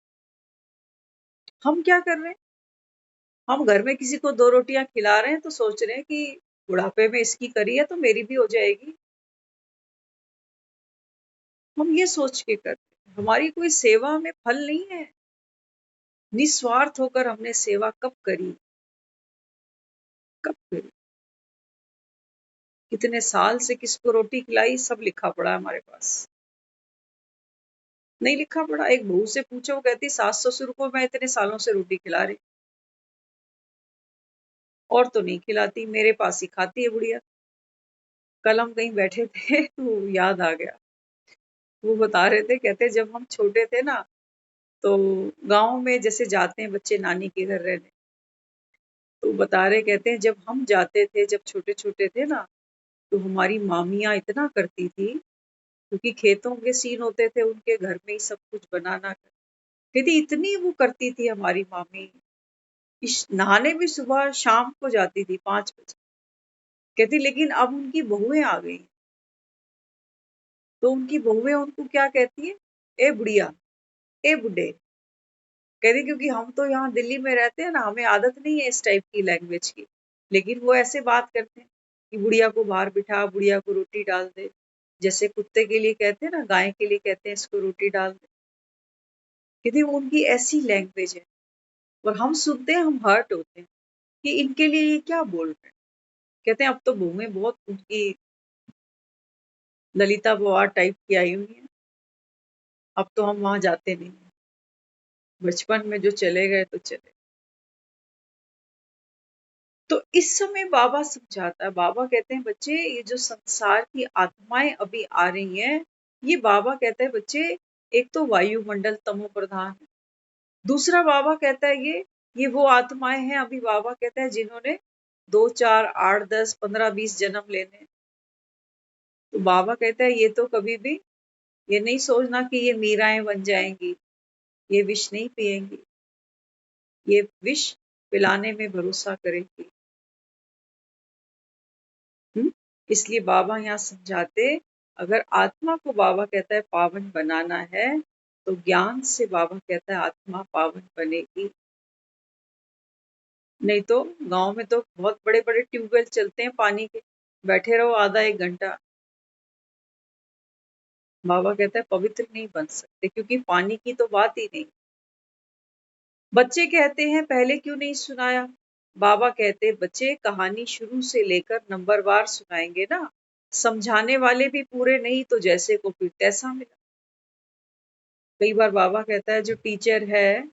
हम क्या कर रहे हैं? हम घर में किसी को 2 रोटियां खिला रहे हैं तो सोच रहे हैं कि बुढ़ापे में इसकी करी है तो मेरी भी हो जाएगी। हम ये सोच के करते हैं। हमारी कोई सेवा में फल नहीं है। निस्वार्थ होकर हमने सेवा कब करी? कब करी? कितने साल से किसको रोटी खिलाई, सब लिखा पड़ा है हमारे पास। नहीं लिखा पड़ा? एक बहू से पूछो, वो कहती सास ससुर को मैं इतने सालों से रोटी खिला रही, और तो नहीं खिलाती, मेरे पास ही खाती है बुढ़िया। कल हम कहीं बैठे थे तो याद आ गया। वो बता रहे थे, कहते जब हम छोटे थे ना, तो गांव में जैसे जाते हैं बच्चे नानी के घर रहने, तो बता रहे, कहते हैं जब हम जाते थे, जब छोटे छोटे थे ना, तो हमारी मामियां इतना करती थी, क्योंकि खेतों के सीन होते थे, उनके घर में ही सब कुछ बनाना। कहती इतनी वो करती थी हमारी मामी, नहाने भी सुबह शाम को जाती थी 5 बजे। कहती लेकिन अब उनकी बहुएं आ गई, तो उनकी बहुएं उनको क्या कहती है? ए बुढ़िया, ए बुढ़े। कहती क्योंकि हम तो यहाँ दिल्ली में रहते हैं ना, हमें आदत नहीं है इस टाइप की लैंग्वेज की, लेकिन वो ऐसे बात करते हैं कि बुढ़िया को बाहर बिठा, बुढ़िया को रोटी डाल दे। जैसे कुत्ते के लिए कहते हैं ना, गाय के लिए कहते हैं इसको रोटी डाल दे। कहती वो उनकी ऐसी लैंग्वेज है, और हम सुनते हैं, हम हर्ट होते हैं कि इनके लिए ये क्या बोल रहे हैं। कहते हैं अब तो बहुएं बहुत उनकी ललिता पवार टाइप की आई हुई है, अब तो हम वहां जाते नहीं हैं। बचपन में जो चले गए तो चले। तो इस समय बाबा समझाता है, बाबा कहते हैं बच्चे, ये जो संसार की आत्माएं अभी आ रही हैं, ये बाबा कहते हैं बच्चे, एक तो वायुमंडल तमो प्रधान है, दूसरा बाबा कहता है ये वो आत्माएं हैं, अभी बाबा कहता है जिन्होंने 2 4 8 10 15 20 जन्म लेने। तो बाबा कहता है ये तो कभी भी ये नहीं सोचना कि ये मीराएं बन जाएंगी, ये विष नहीं पिएंगी, ये विष पिलाने में भरोसा करेंगी। इसलिए बाबा यहाँ समझाते, अगर आत्मा को बाबा कहता है पावन बनाना है, तो ज्ञान से बाबा कहता है आत्मा पावन बनेगी। नहीं तो गांव में तो बहुत बड़े बड़े ट्यूबवेल चलते हैं पानी के, बैठे रहो आधा 1 घंटा, बाबा कहता है पवित्र नहीं बन सकते, क्योंकि पानी की तो बात ही नहीं। बच्चे कहते हैं पहले क्यों नहीं सुनाया? बाबा कहते बच्चे, कहानी शुरू से लेकर नंबरवार सुनाएंगे ना, समझाने वाले भी पूरे नहीं तो जैसे को फिर तैसा मिला। कई बार बाबा कहता है जो टीचर है,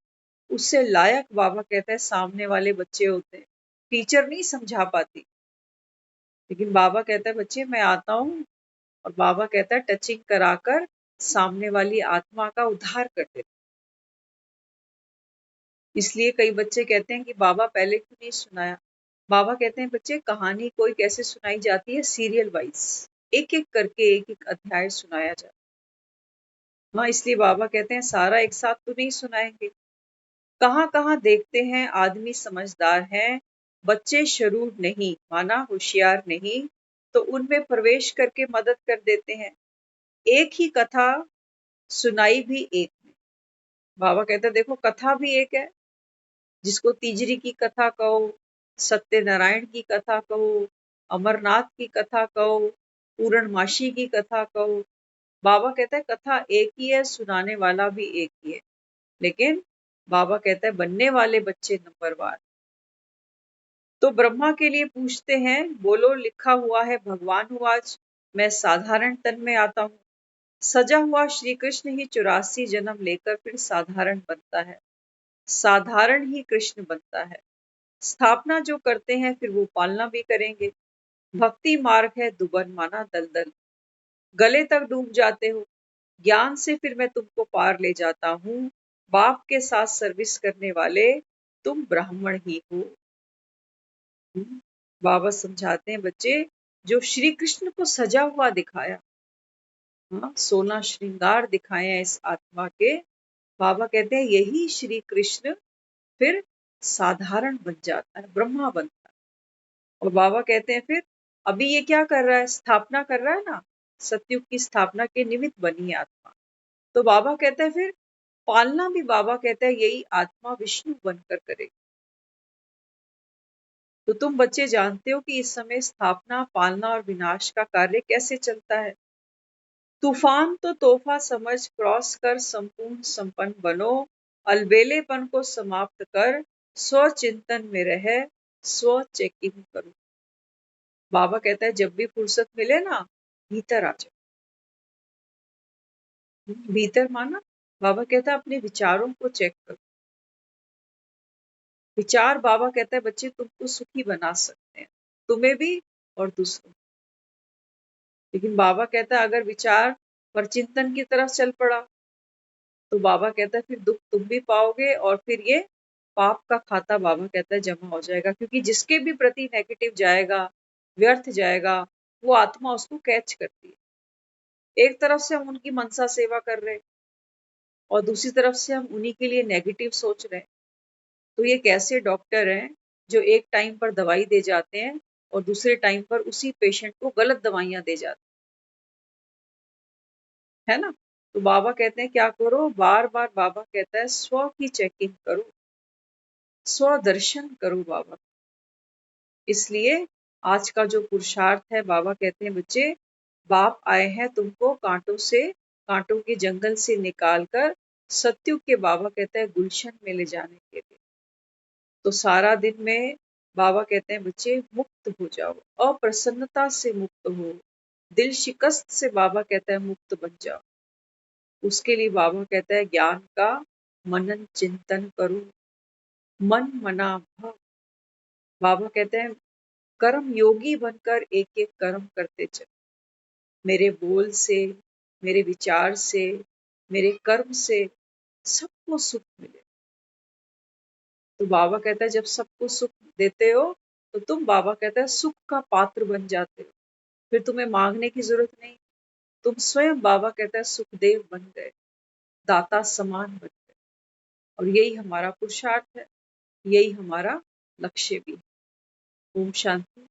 उससे लायक बाबा कहता है सामने वाले बच्चे होते हैं, टीचर नहीं समझा पाती। लेकिन बाबा कहता है बच्चे मैं आता हूँ, और बाबा कहता है टचिंग कराकर सामने वाली आत्मा का उद्धार कर देता। इसलिए कई बच्चे कहते हैं कि बाबा पहले क्यों नहीं सुनाया? बाबा कहते हैं बच्चे, कहानी कोई कैसे सुनाई जाती है? सीरियल वाइज, एक एक करके एक एक अध्याय सुनाया जाता है। हाँ, इसलिए बाबा कहते हैं सारा एक साथ तो नहीं सुनाएंगे। कहाँ कहाँ देखते हैं आदमी समझदार हैं, बच्चे शरूर नहीं, माना होशियार नहीं, तो उनमें प्रवेश करके मदद कर देते हैं। एक ही कथा सुनाई भी एक में। बाबा कहते हैं देखो कथा भी एक है, जिसको तीजरी की कथा कहो, सत्यनारायण की कथा कहो, अमरनाथ की कथा कहो, पूर्णमासी की कथा कहो, बाबा कहता है कथा एक ही है, सुनाने वाला भी एक ही है, लेकिन बाबा कहता है बनने वाले बच्चे नंबरवार। तो ब्रह्मा के लिए पूछते हैं, बोलो लिखा हुआ है भगवान हूँ आज, मैं साधारण तन में आता हूँ, सजा हुआ श्री कृष्ण ही 84 जन्म लेकर फिर साधारण बनता है, साधारण ही कृष्ण बनता है। स्थापना जो करते हैं फिर वो पालना भी करेंगे। भक्ति मार्ग है दुबन माना दलदल, गले तक डूब जाते हो, ज्ञान से फिर मैं तुमको पार ले जाता हूँ। बाप के साथ सर्विस करने वाले तुम ब्राह्मण ही हो। बाबा समझाते हैं बच्चे, जो श्री कृष्ण को सजा हुआ दिखाया, हाँ, सोना श्रृंगार दिखाए हैं इस आत्मा के, बाबा कहते हैं यही श्री कृष्ण फिर साधारण बन जाता है, ब्रह्मा बनता है। और बाबा कहते हैं फिर अभी ये क्या कर रहा है, स्थापना कर रहा है ना, सतयुग की स्थापना के निमित्त बनी है आत्मा। तो बाबा कहते हैं फिर पालना भी बाबा कहता है यही आत्मा विष्णु बनकर करे। तो तुम बच्चे जानते हो कि इस समय स्थापना, पालना और विनाश का कार्य कैसे चलता है। तूफान तो तोहफा समझ क्रॉस कर संपूर्ण संपन्न बनो, अलबेलेपन को समाप्त कर स्व चिंतन में रहे, स्व चेकिंग करो। बाबा कहता है जब भी फुर्सत मिले ना, भीतर आ जाओ। भीतर माना, बाबा कहता है अपने विचारों को चेक करो। विचार बाबा कहता है बच्चे तुमको सुखी बना सकते हैं, तुम्हें भी और दूसरों। लेकिन बाबा कहता है अगर विचार पर चिंतन की तरफ चल पड़ा तो बाबा कहता है फिर दुख तुम भी पाओगे और फिर ये पाप का खाता बाबा कहता है जमा हो जाएगा, क्योंकि जिसके भी प्रति नेगेटिव जाएगा, व्यर्थ जाएगा, वो आत्मा उसको कैच करती है। एक तरफ से हम उनकी मनसा सेवा कर रहे हैं और दूसरी तरफ से हम उन्हीं के लिए नेगेटिव सोच रहे हैं। तो ये कैसे डॉक्टर हैं जो एक टाइम पर दवाई दे जाते हैं और दूसरे टाइम पर उसी पेशेंट को गलत दवाइयां दे जाते हैं, है ना। तो बाबा कहते हैं क्या करो, बार बार बाबा कहता है स्व की चेकिंग करो, स्व दर्शन करो बाबा। इसलिए आज का जो पुरुषार्थ है, बाबा कहते हैं बच्चे बाप आए हैं तुमको कांटों के जंगल से निकाल कर सत्युग के, बाबा कहते हैं गुलशन में ले जाने के लिए। तो सारा दिन में बाबा कहते हैं बच्चे मुक्त हो जाओ, अप्रसन्नता से मुक्त हो, दिल शिकस्त से बाबा कहता है मुक्त बन जाओ। उसके लिए बाबा कहता है ज्ञान का मनन चिंतन करो, मन मना भव। बाबा कहते हैं कर्म योगी बनकर एक एक कर्म करते चलो, मेरे बोल से, मेरे विचार से, मेरे कर्म से सबको सुख मिले। तो बाबा कहता है जब सबको सुख देते हो तो तुम, बाबा कहता है, सुख का पात्र बन जाते हो, फिर तुम्हें मांगने की जरूरत नहीं। तुम स्वयं, बाबा कहता है, सुखदेव बन गए, दाता समान बन गए। और यही हमारा पुरुषार्थ है, यही हमारा लक्ष्य भी है। ओम शांति।